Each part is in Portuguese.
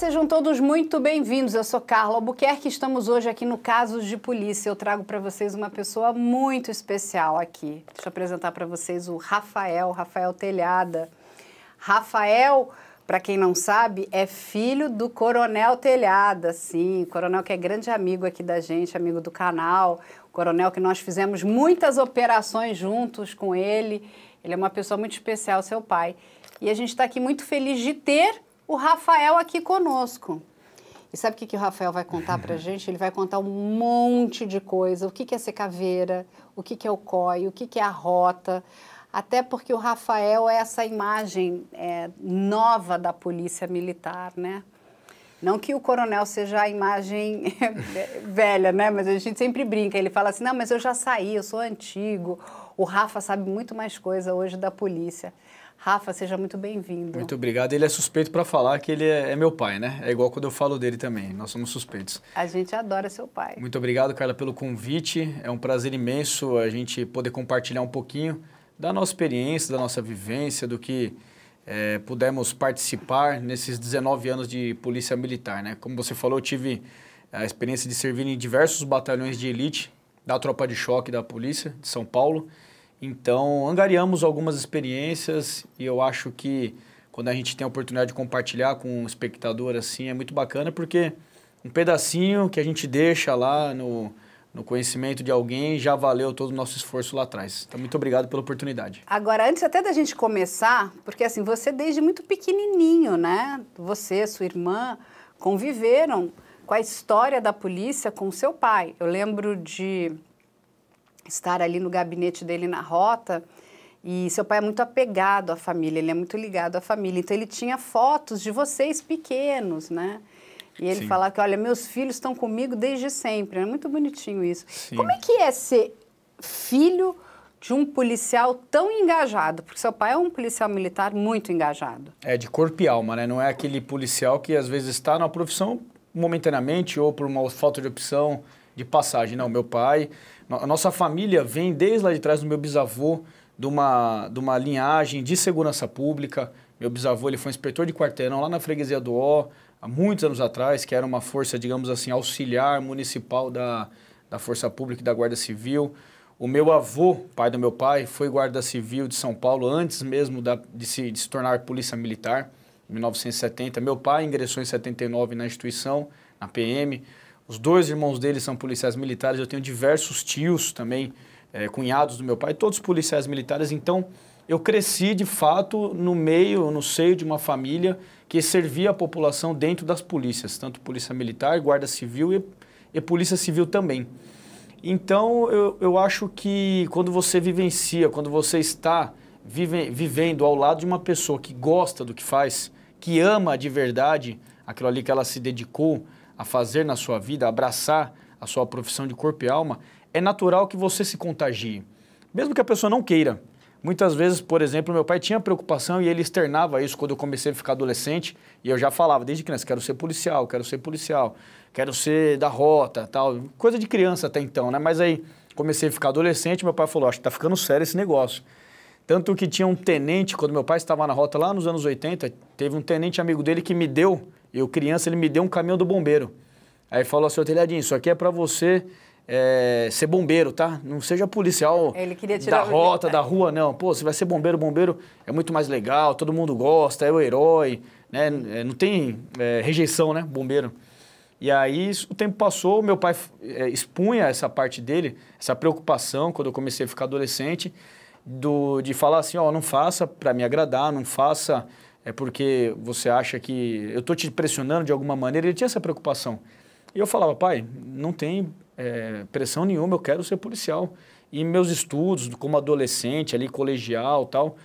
sejam todos muito bem-vindos. Eu sou Carla Albuquerque e estamos hoje aqui no Casos de Polícia. Eu trago para vocês uma pessoa muito especial aqui. Deixa eu apresentar para vocês o Rafael Telhada. Rafael, para quem não sabe, é filho do Coronel Telhada, sim. Coronel que é grande amigo aqui da gente, amigo do canal. Coronel que nós fizemos muitas operações juntos com ele. Ele é uma pessoa muito especial, seu pai. E a gente está aqui muito feliz de ter o Rafael aqui conosco. E sabe o que o Rafael vai contar pra gente? Ele vai contar um monte de coisa. O que é ser caveira, o que é o COI, o que é a rota. Até porque o Rafael é essa imagem nova da polícia militar, né? Não que o coronel seja a imagem velha, né? Mas a gente sempre brinca. Ele fala assim, não, mas eu já saí, eu sou antigo. O Rafa sabe muito mais coisa hoje da polícia. Rafa, seja muito bem-vindo. Muito obrigado. Ele é suspeito para falar que ele é meu pai, né? É igual quando eu falo dele também. Nós somos suspeitos. A gente adora seu pai. Muito obrigado, Carla, pelo convite. É um prazer imenso a gente poder compartilhar um pouquinho da nossa experiência, da nossa vivência, do que pudemos participar nesses 19 anos de polícia militar, né? Como você falou, eu tive a experiência de servir em diversos batalhões de elite da tropa de choque da polícia de São Paulo. Então, angariamos algumas experiências e eu acho que quando a gente tem a oportunidade de compartilhar com um espectador assim, é muito bacana porque um pedacinho que a gente deixa lá no conhecimento de alguém já valeu todo o nosso esforço lá atrás. Então, muito obrigado pela oportunidade. Agora, antes até da gente começar, porque assim, você desde muito pequenininho, né? Você, sua irmã, conviveram com a história da polícia com seu pai. Eu lembro de estar ali no gabinete dele na rota e seu pai é muito apegado à família, ele é muito ligado à família, então ele tinha fotos de vocês pequenos, né? E ele falava que, olha, meus filhos estão comigo desde sempre, é muito bonitinho isso. Sim. Como é que é ser filho de um policial tão engajado? Porque seu pai é um policial militar muito engajado. É, de corpo e alma, né? Não é aquele policial que às vezes está na profissão momentaneamente ou por uma falta de opção de passagem. Não, meu pai... A nossa família vem desde lá de trás do meu bisavô, de uma linhagem de segurança pública. Meu bisavô ele foi inspetor de quarteirão lá na freguesia do Ó, há muitos anos atrás, que era uma força, digamos assim, auxiliar municipal da Força Pública e da Guarda Civil. O meu avô, pai do meu pai, foi guarda civil de São Paulo antes mesmo de se tornar polícia militar, em 1970. Meu pai ingressou em 79 na instituição, na PM. Os dois irmãos dele são policiais militares, eu tenho diversos tios também, cunhados do meu pai, todos policiais militares. Então, eu cresci, de fato, no seio de uma família que servia a população dentro das polícias, tanto polícia militar, guarda civil e polícia civil também. Então, eu acho que quando você vivencia, quando você está vivendo ao lado de uma pessoa que gosta do que faz, que ama de verdade aquilo ali que ela se dedicou a fazer na sua vida, abraçar a sua profissão de corpo e alma, é natural que você se contagie. Mesmo que a pessoa não queira. Muitas vezes, por exemplo, meu pai tinha preocupação e ele externava isso quando eu comecei a ficar adolescente e eu já falava desde criança, quero ser policial, quero ser da rota, tal, coisa de criança até então, né? Mas aí comecei a ficar adolescente, meu pai falou, acho que tá ficando sério esse negócio. Tanto que tinha um tenente, quando meu pai estava na rota lá nos anos 80, teve um tenente amigo dele que me deu, eu criança, ele me deu um caminhão do bombeiro. Aí falou assim, ô Telhadinho, isso aqui é pra você ser bombeiro, tá? Não seja policial da rota, da rua, não. Pô, você vai ser bombeiro, bombeiro é muito mais legal, todo mundo gosta, é o herói, né? Não tem rejeição, né, bombeiro. E aí o tempo passou, meu pai expunha essa parte dele, essa preocupação, quando eu comecei a ficar adolescente, de falar assim, ó, não faça pra me agradar, não faça... porque você acha que eu estou te pressionando de alguma maneira, ele tinha essa preocupação. E eu falava, pai, não tem pressão nenhuma, eu quero ser policial. E meus estudos, como adolescente, ali, colegial tal,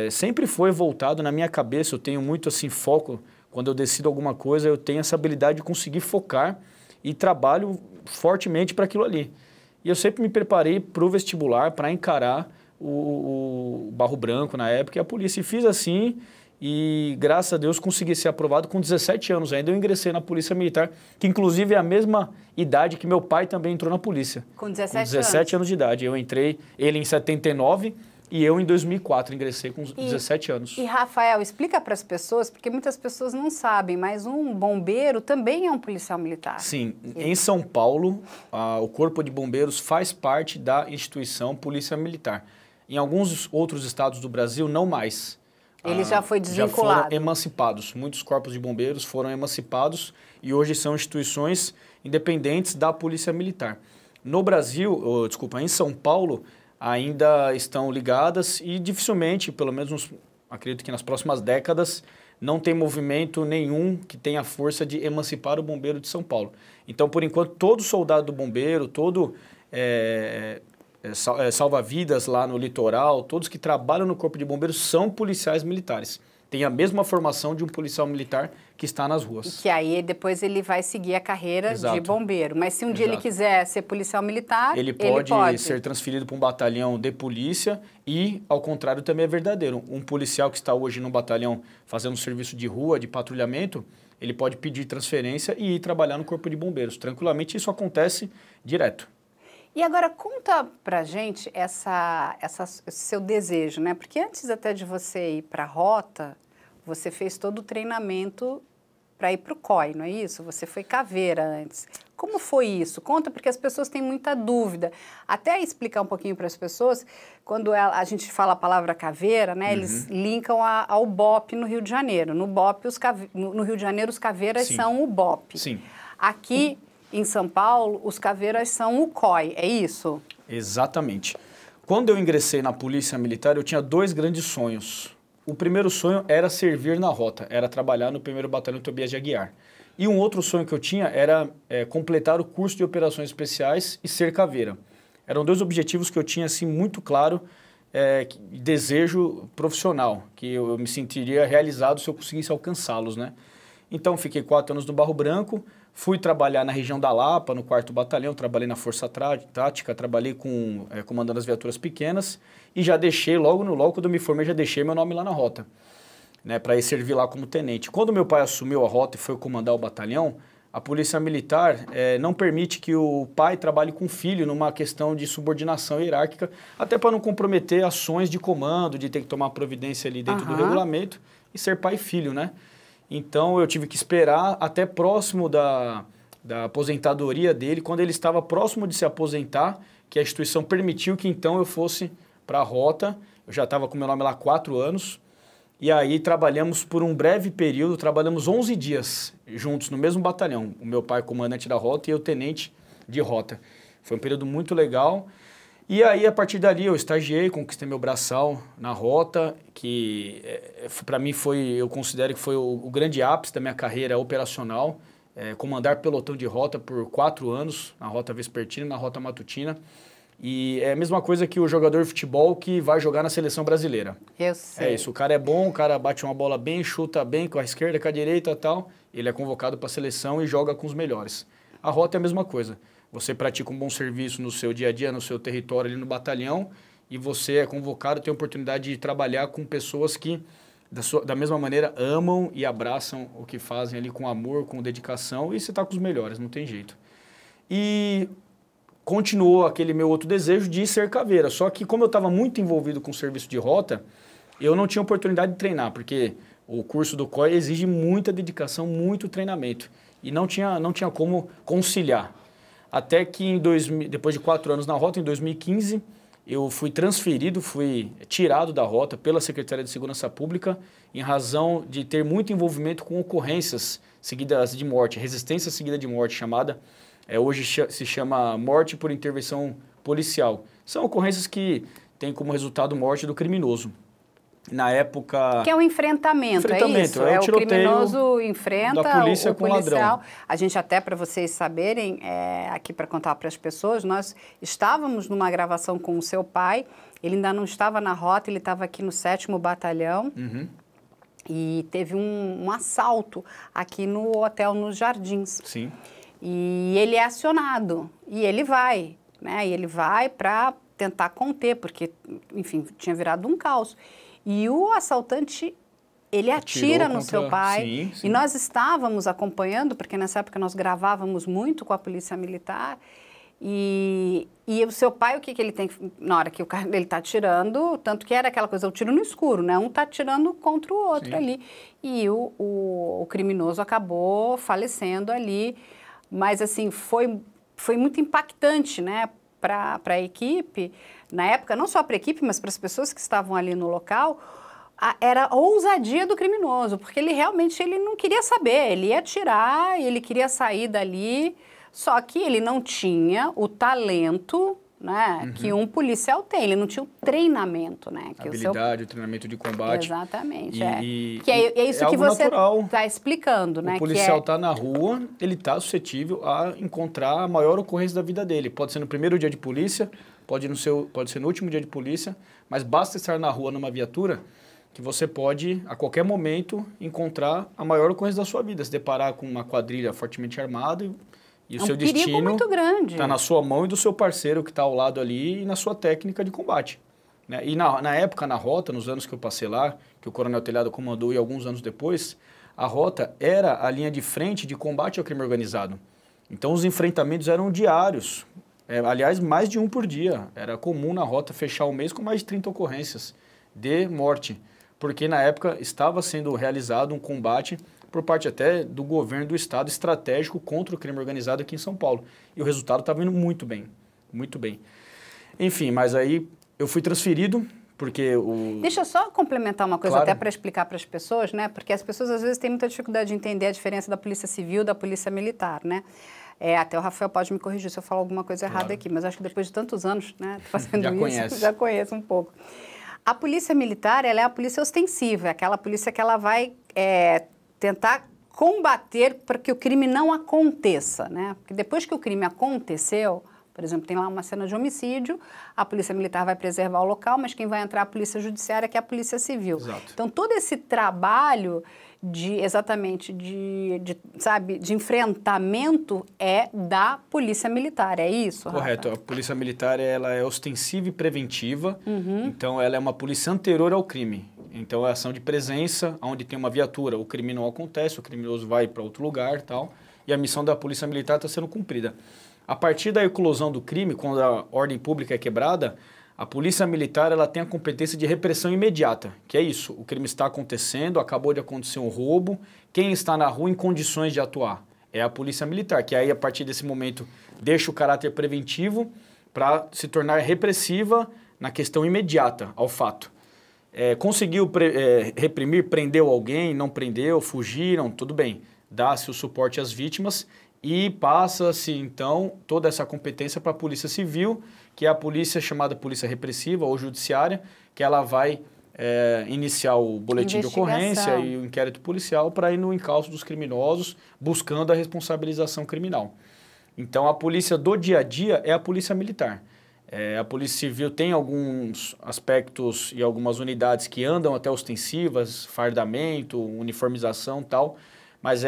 sempre foi voltado na minha cabeça, eu tenho muito assim foco, quando eu decido alguma coisa, eu tenho essa habilidade de conseguir focar e trabalho fortemente para aquilo ali. E eu sempre me preparei para o vestibular, para encarar o Barro Branco na época, e a polícia. E fiz assim... E, graças a Deus, consegui ser aprovado com 17 anos ainda. Eu ingressei na Polícia Militar, que inclusive é a mesma idade que meu pai também entrou na polícia. Com 17 anos? Com 17 anos de idade. Eu entrei, ele em 79, E eu, em 2004, ingressei com 17 anos. E, Rafael, explica para as pessoas, porque muitas pessoas não sabem, mas um bombeiro também é um policial militar. Sim. Em São Paulo, o Corpo de Bombeiros faz parte da instituição Polícia Militar. Em alguns outros estados do Brasil, não mais. Ele já foi desvinculado. Já foram emancipados. Muitos corpos de bombeiros foram emancipados e hoje são instituições independentes da Polícia Militar. No Brasil, em São Paulo, ainda estão ligadas e dificilmente, pelo menos acredito que nas próximas décadas, não tem movimento nenhum que tenha a força de emancipar o bombeiro de São Paulo. Então, por enquanto, todo soldado do bombeiro, todo salva-vidas lá no litoral, todos que trabalham no Corpo de Bombeiros são policiais militares. Tem a mesma formação de um policial militar que está nas ruas. E que aí depois ele vai seguir a carreira de bombeiro. Mas se um dia ele quiser ser policial militar, ele pode ser transferido para um batalhão de polícia e, ao contrário, também é verdadeiro. Um policial que está hoje num batalhão fazendo serviço de rua, de patrulhamento, ele pode pedir transferência e ir trabalhar no Corpo de Bombeiros. Tranquilamente, isso acontece direto. E agora conta pra gente esse seu desejo, né? Porque antes até de você ir para a rota, você fez todo o treinamento para ir para o COI, não é isso? Você foi caveira antes. Como foi isso? Conta, porque as pessoas têm muita dúvida. Até explicar um pouquinho para as pessoas, quando a gente fala a palavra caveira, né? Eles linkam ao BOP no Rio de Janeiro. No BOP, no Rio de Janeiro, os caveiras são o BOP. Sim. Aqui em São Paulo, os caveiras são o COI, é isso? Exatamente. Quando eu ingressei na Polícia Militar, eu tinha dois grandes sonhos. O primeiro sonho era servir na rota, era trabalhar no 1º Batalhão Tobias de Aguiar. E um outro sonho que eu tinha era completar o curso de Operações Especiais e ser caveira. Eram dois objetivos que eu tinha assim, muito claro, desejo profissional, que eu me sentiria realizado se eu conseguisse alcançá-los, né? Então, fiquei 4 anos no Barro Branco, fui trabalhar na região da Lapa, no 4º Batalhão, trabalhei na Força Tática, trabalhei comandando as viaturas pequenas e já deixei, logo quando eu me formei, já deixei meu nome lá na rota, né, para ir servir lá como tenente. Quando meu pai assumiu a rota e foi comandar o batalhão, a Polícia Militar não permite que o pai trabalhe com o filho numa questão de subordinação hierárquica, até para não comprometer ações de comando, de ter que tomar providência ali dentro do regulamento e ser pai e filho, né? Então, eu tive que esperar até próximo da aposentadoria dele, quando ele estava próximo de se aposentar, que a instituição permitiu que então eu fosse para a rota. Eu já estava com meu nome lá há 4 anos. E aí trabalhamos por um breve período, trabalhamos 11 dias juntos no mesmo batalhão. O meu pai comandante da rota e eu tenente de rota. Foi um período muito legal. E aí, a partir dali, eu estagiei, conquistei meu braçal na rota, que para mim eu considero que foi o grande ápice da minha carreira operacional, comandar pelotão de rota por 4 anos, na rota vespertina e na rota matutina. E é a mesma coisa que o jogador de futebol que vai jogar na seleção brasileira. Eu sei. É isso, o cara é bom, o cara bate uma bola bem, chuta bem com a esquerda, com a direita e tal, ele é convocado para a seleção e joga com os melhores. A rota é a mesma coisa. Você pratica um bom serviço no seu dia a dia, no seu território, ali no batalhão, e você é convocado, tem a oportunidade de trabalhar com pessoas que, da mesma maneira, amam e abraçam o que fazem ali com amor, com dedicação, e você está com os melhores, não tem jeito. E continuou aquele meu outro desejo de ser caveira, só que como eu estava muito envolvido com o serviço de rota, eu não tinha oportunidade de treinar, porque o curso do COI exige muita dedicação, muito treinamento, e não tinha como conciliar. Até que depois de 4 anos na rota, em 2015, eu fui transferido, fui tirado da rota pela Secretaria de Segurança Pública em razão de ter muito envolvimento com ocorrências seguidas de morte, resistência seguida de morte, chamada, hoje se chama morte por intervenção policial. São ocorrências que têm como resultado morte do criminoso. Na época... Que é um enfrentamento, é isso? É o criminoso enfrenta da polícia o com policial. Ladrão. A gente até, para vocês saberem, aqui para contar para as pessoas, nós estávamos numa gravação com o seu pai, ele ainda não estava na rota, ele estava aqui no 7º Batalhão, e teve um assalto aqui no hotel nos Jardins. Sim. E ele é acionado, e ele vai, né? E ele vai para tentar conter, porque, enfim, tinha virado um caos. E o assaltante, ele atira no seu pai. Sim, sim. E nós estávamos acompanhando, porque nessa época nós gravávamos muito com a Polícia Militar, E o seu pai, o que ele tem na hora que ele está atirando, tanto que era aquela coisa, o tiro no escuro, né? Um está atirando contra o outro. Sim. Ali. E o criminoso acabou falecendo ali. Mas, assim, foi muito impactante, né? Para a equipe, na época, não só para a equipe, mas para as pessoas que estavam ali no local, era a ousadia do criminoso, porque ele realmente não queria saber, ele ia atirar, ele queria sair dali, só que ele não tinha o talento, né, que um policial tem, ele não tinha o treinamento, né? Que habilidade, o treinamento de combate. Exatamente, que é isso que você está explicando, né? O policial está na rua, ele está suscetível a encontrar a maior ocorrência da vida dele. Pode ser no primeiro dia de polícia, pode ser no último dia de polícia, mas basta estar na rua numa viatura que você pode, a qualquer momento, encontrar a maior ocorrência da sua vida, se deparar com uma quadrilha fortemente armada e o seu destino está na sua mão e do seu parceiro que está ao lado ali e na sua técnica de combate. Né? E na época, na rota, nos anos que eu passei lá, que o Coronel Telhado comandou e alguns anos depois, a rota era a linha de frente de combate ao crime organizado. Então, os enfrentamentos eram diários. Aliás, mais de um por dia. Era comum na rota fechar o mês com mais de 30 ocorrências de morte, porque na época estava sendo realizado um combate por parte até do governo do estado estratégico contra o crime organizado aqui em São Paulo. E o resultado estava indo muito bem, muito bem. Enfim, mas aí eu fui transferido, porque o... Deixa eu só complementar uma coisa, claro, até para explicar para as pessoas, né? Porque as pessoas às vezes têm muita dificuldade de entender a diferença da polícia civil e da polícia militar, né? Até o Rafael pode me corrigir se eu falar alguma coisa errada aqui, mas acho que depois de tantos anos, né, fazendo já conheço um pouco. A polícia militar, ela é a polícia ostensiva, é aquela polícia que ela vai tentar combater para que o crime não aconteça, né? Porque depois que o crime aconteceu, por exemplo, tem lá uma cena de homicídio, a polícia militar vai preservar o local, mas quem vai entrar é a polícia judiciária, que é a polícia civil. Exato. Então, todo esse trabalho de enfrentamento é da polícia militar, é isso, Correto. Rafa? A polícia militar, ela é ostensiva e preventiva, então ela é uma polícia anterior ao crime. Então, é ação de presença, onde tem uma viatura, o crime não acontece, o criminoso vai para outro lugar e tal, e a missão da polícia militar está sendo cumprida. A partir da eclosão do crime, quando a ordem pública é quebrada, a polícia militar ela tem a competência de repressão imediata, que é isso, o crime está acontecendo, acabou de acontecer um roubo, quem está na rua em condições de atuar? É a polícia militar, que aí a partir desse momento deixa o caráter preventivo para se tornar repressiva na questão imediata ao fato. Conseguiu reprimir, prendeu alguém, não prendeu, fugiram, tudo bem, dá-se o suporte às vítimas e passa-se, então, toda essa competência para a Polícia Civil, que é a polícia chamada Polícia Repressiva ou Judiciária, que ela vai iniciar o boletim de ocorrência e o inquérito policial para ir no encalço dos criminosos, buscando a responsabilização criminal. Então, a polícia do dia a dia é a polícia militar. A Polícia Civil tem alguns aspectos e algumas unidades que andam até ostensivas, fardamento, uniformização e tal, mas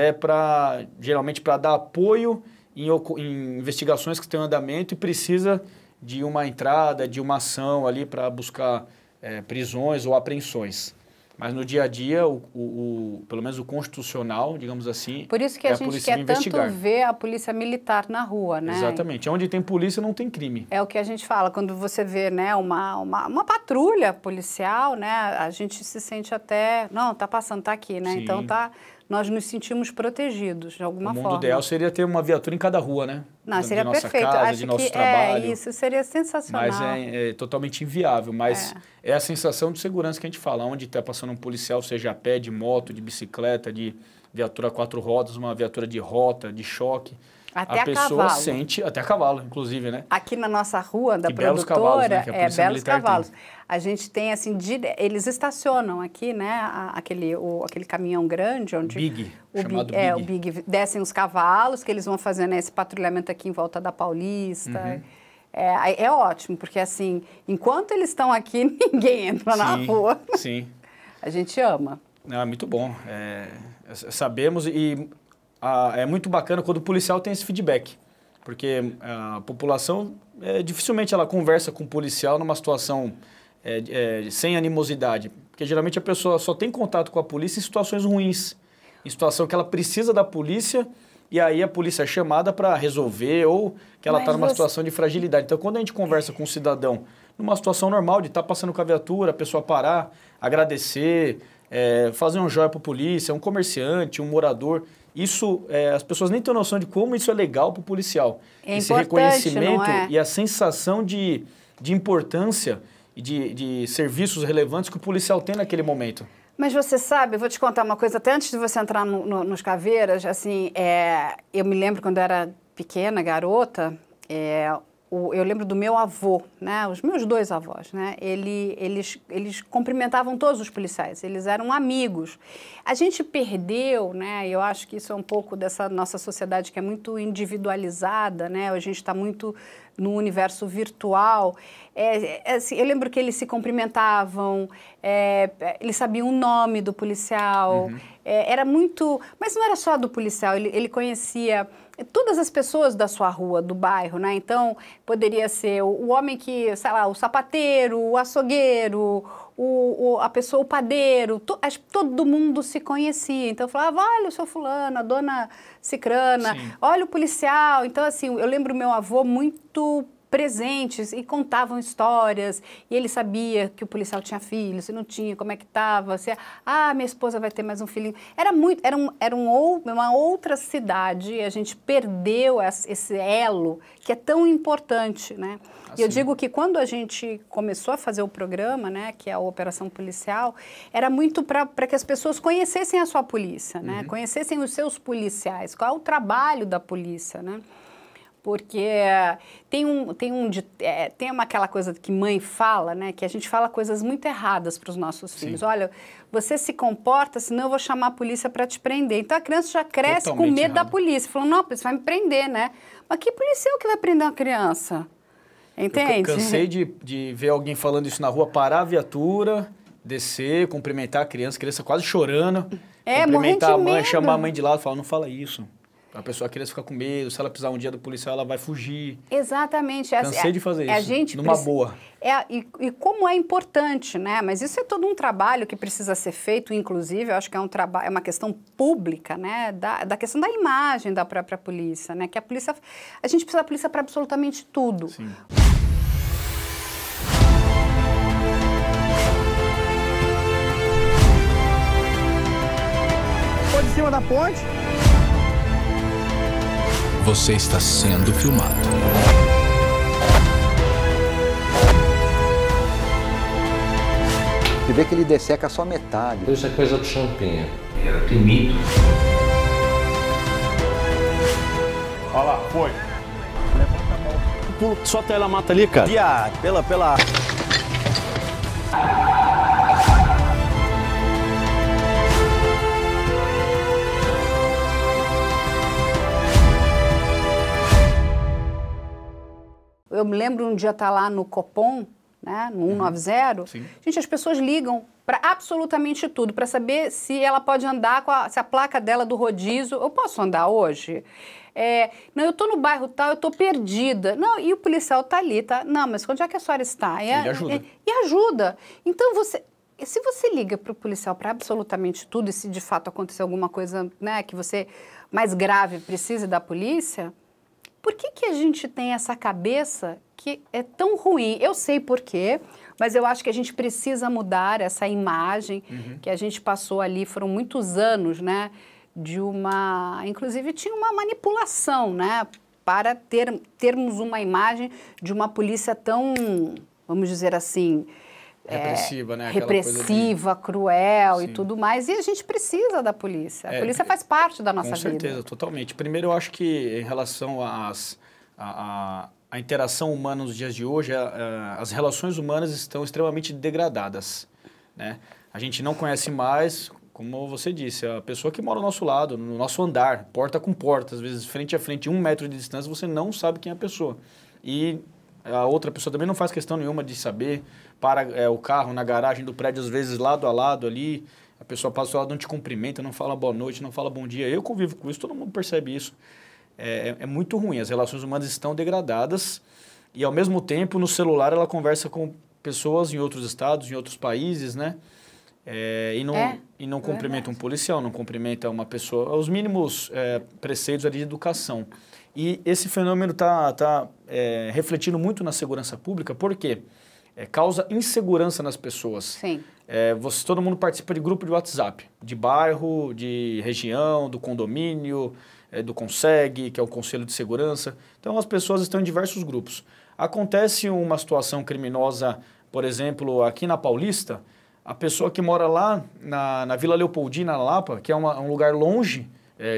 geralmente para dar apoio em investigações que têm andamento e precisa de uma entrada, de uma ação ali para buscar prisões ou apreensões. Mas no dia a dia, pelo menos o constitucional, digamos assim, por isso que a gente quer tanto ver a polícia militar na rua, né? Exatamente. Onde tem polícia não tem crime. É o que a gente fala, quando você vê, né, uma patrulha policial, né, a gente se sente até, não, tá passando, tá aqui, né? Sim. Então nós nos sentimos protegidos de alguma forma. O mundo ideal seria ter uma viatura em cada rua, né? Não, seria perfeito. Casa, de nosso trabalho. Isso seria sensacional. Mas é totalmente inviável. Mas é a sensação de segurança que a gente fala. Onde está passando um policial, seja a pé, de moto, de bicicleta, de viatura 4 rodas, uma viatura de rota, de choque. Até a pessoa sente, até a cavalo, inclusive, né? Aqui na nossa rua da produtora, belos cavalos, né? Que a Polícia belos Militar cavalos. Tem. A gente tem, assim, eles estacionam aqui, né? Aquele caminhão grande, onde... Big, chamado Big. O Big. Descem os cavalos, que eles vão fazendo esse patrulhamento aqui em volta da Paulista. É ótimo, porque, assim, enquanto eles estão aqui, ninguém entra na rua. Sim. A gente ama. É muito bom. Sabemos e... é muito bacana quando o policial tem esse feedback, porque a população dificilmente ela conversa com o policial numa situação sem animosidade, porque geralmente a pessoa só tem contato com a polícia em situações ruins, em situação que ela precisa da polícia e aí a polícia é chamada para resolver ou que ela está numa situação de fragilidade. Então, quando a gente conversa com um cidadão numa situação normal de estar passando com a viatura, a pessoa parar, agradecer, fazer um joia para a polícia, um comerciante, um morador, isso, as pessoas nem têm noção de como isso é legal para o policial. Esse reconhecimento e a sensação de importância e de serviços relevantes que o policial tem naquele momento. Mas você sabe, eu vou te contar uma coisa, até antes de você entrar nos Caveiras, assim, eu me lembro quando eu era pequena, garota, eu lembro do meu avô, né, os meus dois avós, né, eles cumprimentavam todos os policiais, eles eram amigos. A gente perdeu, né, eu acho que isso é um pouco dessa nossa sociedade que é muito individualizada, né, a gente está muito no universo virtual. Assim, eu lembro que eles se cumprimentavam, eles sabiam o nome do policial, era muito... Mas não era só do policial, ele conhecia todas as pessoas da sua rua, do bairro, né? Então, poderia ser o homem que, sei lá, o sapateiro, o açougueiro, o padeiro, todo mundo se conhecia. Então, eu falava, olha o seu fulano, a dona cicrana, olha o policial. Então, assim, eu lembro meu avô muito presentes e contavam histórias, e ele sabia que o policial tinha filho, se não tinha, como é que estava, minha esposa vai ter mais um filhinho. Era uma outra cidade, a gente perdeu esse elo que é tão importante, né? E eu digo que quando a gente começou a fazer o programa, né, que é a Operação Policial, era muito para que as pessoas conhecessem a sua polícia, né? Conhecessem os policiais, qual é o trabalho da polícia, né? Porque tem aquela coisa que mãe fala, né? Que a gente fala coisas muito erradas para os nossos filhos. Olha, você se comporta, senão eu vou chamar a polícia para te prender. Então a criança já cresce totalmente com medo da polícia. Falando, não, a polícia vai me prender, né? Mas que policial que vai prender uma criança? Entende? Eu cansei de ver alguém falando isso na rua, parar a viatura, descer, cumprimentar a criança quase chorando. Cumprimentar a mãe, chamar a mãe de lado e falar, não fala isso. A pessoa querer ficar com medo, se ela precisar um dia do policial, ela vai fugir. Exatamente. Cansei de fazer isso, numa boa. E como é importante, né? Mas isso é todo um trabalho que precisa ser feito, inclusive, eu acho que é uma questão pública, né? Da questão da imagem da própria polícia, né? Que a gente precisa da polícia para absolutamente tudo. Sim. Pode em cima da ponte. Você está sendo filmado. Você vê que ele desseca só metade. Isso é coisa do champinha. Era temido. Olha lá, foi. Levanta a mão. Só até ela mata ali, cara. Viado, pela... Eu me lembro um dia estar lá no Copom, né, no 190. Gente, as pessoas ligam para absolutamente tudo, para saber se ela pode andar se a placa dela do rodízio, eu posso andar hoje? Não, eu estou no bairro tal, eu estou perdida. Não, e o policial está ali, tá? Não, mas onde é que a senhora está? Ele ajuda. E ajuda. Então, se você liga para o policial para absolutamente tudo, e se de fato acontecer alguma coisa, né, que você mais grave precise da polícia, por que a gente tem essa cabeça que é tão ruim? Eu sei por quê, mas eu acho que a gente precisa mudar essa imagem que a gente passou ali, foram muitos anos, né, inclusive tinha uma manipulação, né, para termos uma imagem de uma polícia tão, vamos dizer assim, repressiva, né? Repressiva, cruel e tudo mais. E a gente precisa da polícia. A polícia faz parte da nossa vida. Com certeza, totalmente. Primeiro, eu acho que em relação à interação humana nos dias de hoje, as relações humanas estão extremamente degradadas, né? A gente não conhece mais, como você disse, a pessoa que mora ao nosso lado, no nosso andar, porta com porta, às vezes frente a frente, 1 metro de distância, você não sabe quem é a pessoa. E a outra pessoa também não faz questão nenhuma de saber, para o carro na garagem do prédio, às vezes lado a lado ali, a pessoa passa do lado, não te cumprimenta, não fala boa noite, não fala bom dia. Eu convivo com isso, todo mundo percebe isso. É muito ruim, as relações humanas estão degradadas e, ao mesmo tempo, no celular ela conversa com pessoas em outros estados, em outros países, né? E não cumprimenta um policial, não cumprimenta uma pessoa, os mínimos preceitos ali de educação. E esse fenômeno está refletindo muito na segurança pública, por quê? Causa insegurança nas pessoas. Sim. Todo mundo participa de grupo de WhatsApp, de bairro, de região, do condomínio, do CONSEG, que é o Conselho de Segurança. Então, as pessoas estão em diversos grupos. Acontece uma situação criminosa, por exemplo, aqui na Paulista, a pessoa que mora lá na Vila Leopoldina, na Lapa, que é um lugar longe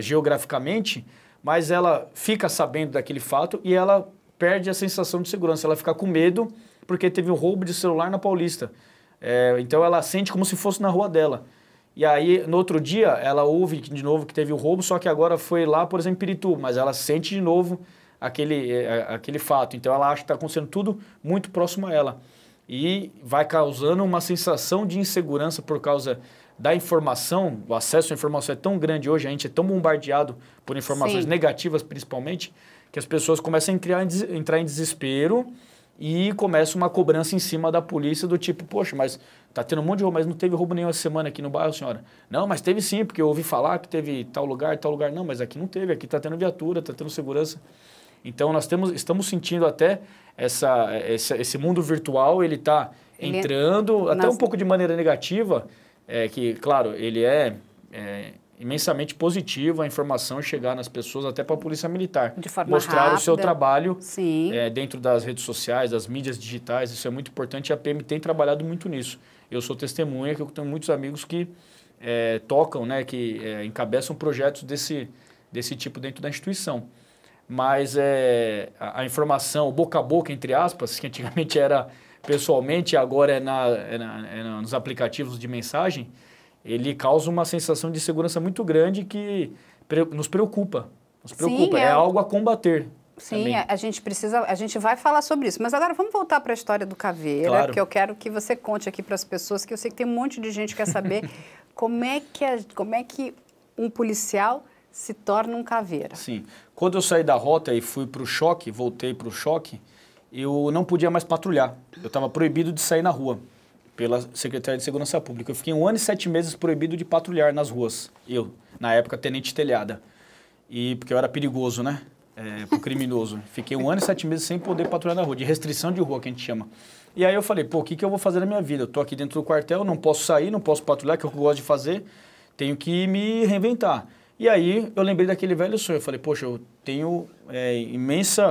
geograficamente, mas ela fica sabendo daquele fato e ela perde a sensação de segurança, ela fica com medo porque teve um roubo de celular na Paulista. Então ela sente como se fosse na rua dela. E aí, no outro dia, ela ouve de novo que teve o roubo, só que agora foi lá, por exemplo, em Pirituba, mas ela sente de novo aquele fato. Então ela acha que está acontecendo tudo muito próximo a ela. E vai causando uma sensação de insegurança por causa da informação. O acesso à informação é tão grande hoje, a gente é tão bombardeado por informações negativas, principalmente, que as pessoas começam a entrar em desespero e começa uma cobrança em cima da polícia do tipo, poxa, mas tá tendo um monte de roubo, mas não teve roubo nenhuma semana aqui no bairro, senhora? Não, mas teve sim, porque eu ouvi falar que teve tal lugar. Não, mas aqui não teve, aqui tá tendo viatura, tá tendo segurança. Então nós estamos sentindo até esse mundo virtual, ele está entrando até um pouco de maneira negativa, que, claro, ele é imensamente positivo a informação chegar nas pessoas, até para a Polícia Militar. De forma mostrar rápida. O seu trabalho dentro das redes sociais, das mídias digitais, isso é muito importante e a PM tem trabalhado muito nisso. Eu sou testemunha, que eu tenho muitos amigos que tocam, né, que encabeçam projetos desse tipo dentro da instituição. Mas a informação, boca a boca, entre aspas, que antigamente era pessoalmente, agora nos aplicativos de mensagem, ele causa uma sensação de segurança muito grande que nos preocupa. Sim, é algo a combater. Sim, a gente vai falar sobre isso. Mas agora vamos voltar para a história do Caveira, claro. Porque eu quero que você conte aqui para as pessoas, que eu sei que tem um monte de gente que quer saber como é que um policial se torna um caveira. Sim. Quando eu saí da rota e fui para o choque, voltei para o choque, eu não podia mais patrulhar. Eu estava proibido de sair na rua pela Secretaria de Segurança Pública. Eu fiquei 1 ano e 7 meses proibido de patrulhar nas ruas. Eu, na época, tenente telhada. Porque eu era perigoso, né? Pro criminoso. Fiquei 1 ano e 7 meses sem poder patrulhar na rua, de restrição de rua, que a gente chama. E aí eu falei, pô, o que eu vou fazer na minha vida? Eu tô aqui dentro do quartel, não posso sair, não posso patrulhar, que é o que eu gosto de fazer, tenho que me reinventar. E aí eu lembrei daquele velho sonho. Eu falei, poxa, eu tenho imenso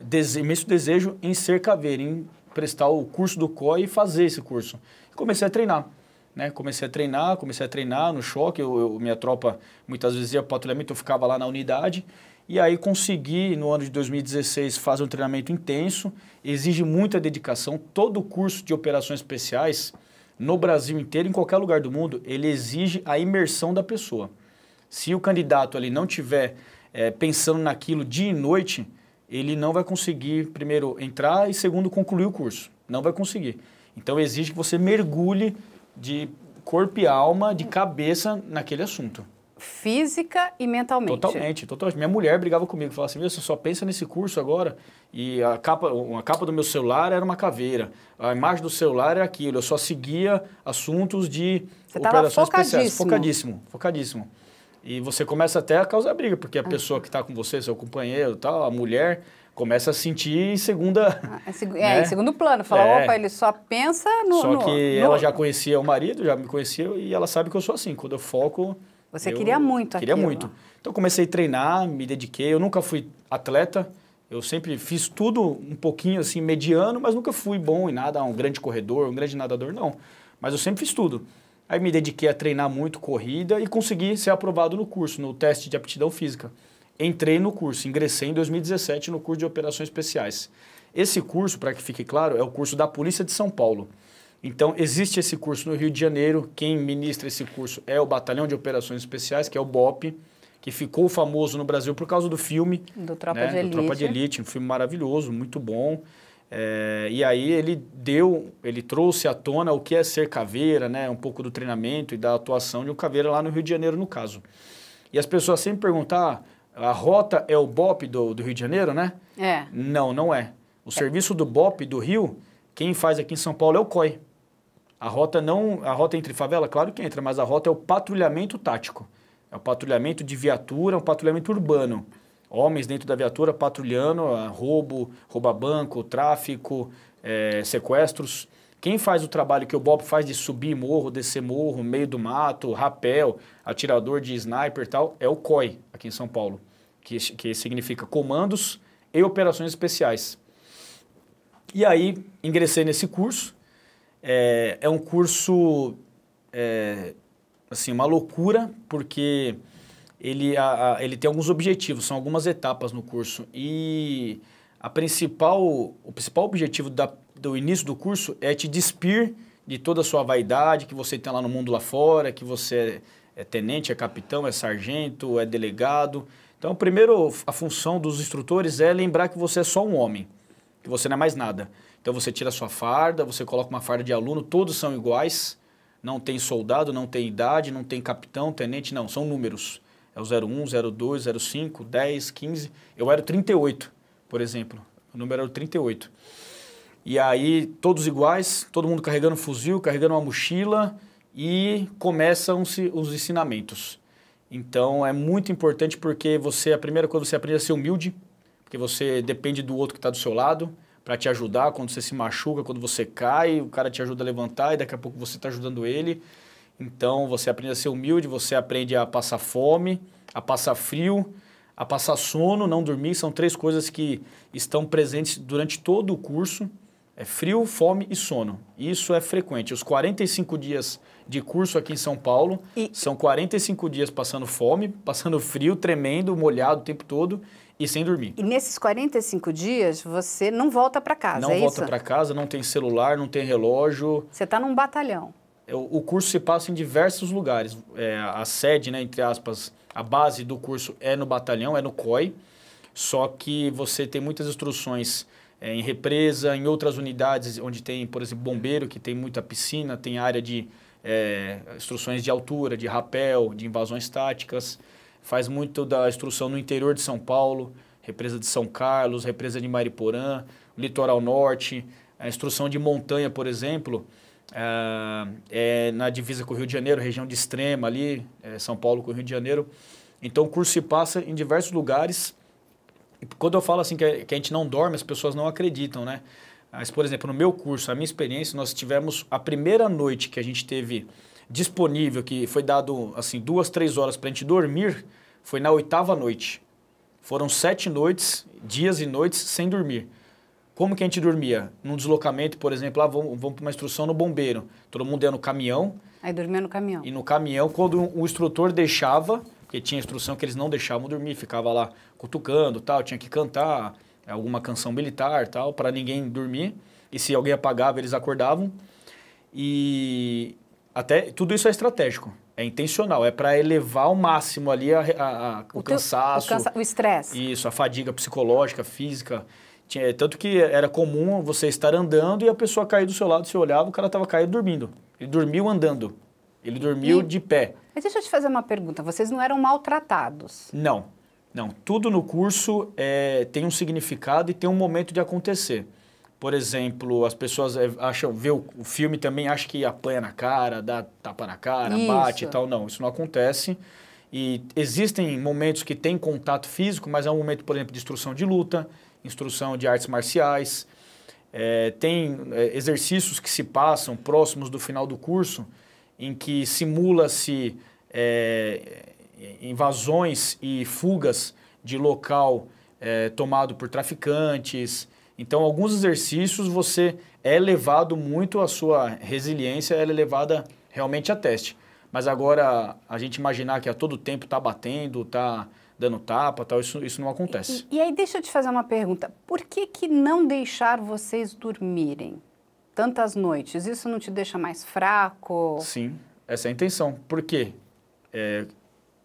desejo em ser caveira, em prestar o curso do COI e fazer esse curso. Comecei a treinar, né? Comecei a treinar no choque. Minha tropa, muitas vezes ia para patrulhamento, eu ficava lá na unidade. E aí consegui, no ano de 2016, fazer um treinamento intenso. Exige muita dedicação. Todo curso de operações especiais, no Brasil inteiro, em qualquer lugar do mundo, ele exige a imersão da pessoa. Se o candidato ali não tiver pensando naquilo dia e noite, ele não vai conseguir, primeiro, entrar e, segundo, concluir o curso. Não vai conseguir. Então, exige que você mergulhe de corpo e alma, de cabeça, naquele assunto. Física e mentalmente. Totalmente. Minha mulher brigava comigo, falava assim, você só pensa nesse curso agora, e a capa do meu celular era uma caveira, a imagem do celular era aquilo, eu só seguia assuntos de operações especiais. Focadíssimo. E você começa até a causar briga, porque a pessoa que está com você, seu companheiro, tal, a mulher, começa a sentir em segunda... em segundo plano. Fala, opa, ele só pensa no... Só que ela já conhecia o marido, já me conhecia, e ela sabe que eu sou assim. Quando eu foco... Você queria muito aquilo. Queria muito. Então, comecei a treinar, me dediquei. Eu nunca fui atleta. Eu sempre fiz tudo um pouquinho, assim, mediano, mas nunca fui bom em nada, um grande corredor, um grande nadador, não. Mas eu sempre fiz tudo. Aí me dediquei a treinar muito corrida e consegui ser aprovado no curso, no teste de aptidão física. Entrei no curso, ingressei em 2017 no curso de operações especiais. Esse curso, para que fique claro, é o curso da Polícia de São Paulo. Então, existe esse curso no Rio de Janeiro. Quem ministra esse curso é o Batalhão de Operações Especiais, que é o BOP, que ficou famoso no Brasil por causa do filme. Do Tropa de Elite. Do Tropa de Elite, um filme maravilhoso, muito bom. E aí ele trouxe à tona o que é ser caveira, né? Um pouco do treinamento e da atuação de um caveira lá no Rio de Janeiro, no caso. E as pessoas sempre perguntam, a rota é o BOP do Rio de Janeiro, né? Não é. O serviço do BOP do Rio, quem faz aqui em São Paulo é o COI. A rota entre favela, claro que entra, mas a rota é o patrulhamento tático. É o patrulhamento de viatura, é um patrulhamento urbano. Homens dentro da viatura patrulhando, roubo, rouba-banco, tráfico, sequestros. Quem faz o trabalho que o Bob faz de subir morro, descer morro, meio do mato, rapel, atirador de sniper e tal, é o COI, aqui em São Paulo, que significa Comandos e Operações Especiais. E aí, ingressei nesse curso. É um curso, assim, uma loucura, porque ele tem alguns objetivos, são algumas etapas no curso. E o principal objetivo do início do curso é te despir de toda a sua vaidade que você tem lá no mundo lá fora, que você é tenente, é capitão, é sargento, é delegado. Então, primeiro, a função dos instrutores é lembrar que você é só um homem, que você não é mais nada. Então, você tira a sua farda, você coloca uma farda de aluno, todos são iguais, não tem soldado, não tem idade, não tem capitão, tenente, não, são números. É o 01, 02, 05, 10, 15. Eu era o 38, por exemplo. O número era o 38. E aí, todos iguais, todo mundo carregando um fuzil, carregando uma mochila e começam os ensinamentos. Então, é muito importante porque a primeira coisa, você aprende a ser humilde, porque você depende do outro que está do seu lado para te ajudar quando você se machuca, quando você cai, o cara te ajuda a levantar e daqui a pouco você está ajudando ele. Então, você aprende a ser humilde, você aprende a passar fome, a passar frio, a passar sono, não dormir. São 3 coisas que estão presentes durante todo o curso. É frio, fome e sono. Isso é frequente. Os 45 dias de curso aqui em São Paulo são 45 dias passando fome, passando frio, tremendo, molhado o tempo todo e sem dormir. E nesses 45 dias você não volta para casa, não volta para casa, não tem celular, não tem relógio. Você está num batalhão. O curso se passa em diversos lugares. A sede, né, entre aspas, a base do curso é no batalhão, é no COI. Só que você tem muitas instruções em represa, em outras unidades onde tem, por exemplo, bombeiro, que tem muita piscina, tem área de instruções de altura, de rapel, de invasões táticas. Faz muito da instrução no interior de São Paulo, represa de São Carlos, represa de Mariporã, litoral norte. A instrução de montanha, por exemplo, na divisa com o Rio de Janeiro, região de Extrema ali, São Paulo com o Rio de Janeiro. Então o curso se passa em diversos lugares. E quando eu falo assim que a gente não dorme, as pessoas não acreditam, né? Mas, por exemplo, no meu curso, a minha experiência, nós tivemos a primeira noite que a gente teve disponível, que foi dado assim 2, 3 horas para a gente dormir, foi na 8ª noite. Foram 7 noites, dias e noites sem dormir. Como que a gente dormia? Num deslocamento, por exemplo, vamos para uma instrução no bombeiro. Todo mundo ia no caminhão. Aí dormia no caminhão. E no caminhão, quando o instrutor deixava, porque tinha instrução que eles não deixavam dormir, ficava lá cutucando, tal, tinha que cantar alguma canção militar, tal, para ninguém dormir. E se alguém apagava, eles acordavam. E até tudo isso é estratégico, é intencional, é para elevar ao máximo ali o cansaço, o estresse. Isso, a fadiga psicológica, física. Tanto que era comum você estar andando e a pessoa cair do seu lado, você olhava, o cara estava caído dormindo. Ele dormiu andando, ele dormiu de pé. Mas deixa eu te fazer uma pergunta, vocês não eram maltratados? Não. Tudo no curso tem um significado e tem um momento de acontecer. Por exemplo, as pessoas vê o filme também, acham que apanha na cara, dá tapa na cara, bate e tal. Não, isso não acontece. E existem momentos que tem contato físico, mas é um momento, por exemplo, de instrução de luta, instrução de artes marciais. Tem exercícios que se passam próximos do final do curso, em que simula-se invasões e fugas de local tomado por traficantes. Então, alguns exercícios você é levado muito, a sua resiliência ela é levada realmente a teste. Mas agora, a gente imaginar que a todo tempo está batendo, está dando tapa, tal, isso não acontece. E aí, deixa eu te fazer uma pergunta. Por que não deixar vocês dormirem tantas noites? Isso não te deixa mais fraco? Sim, essa é a intenção. Por quê?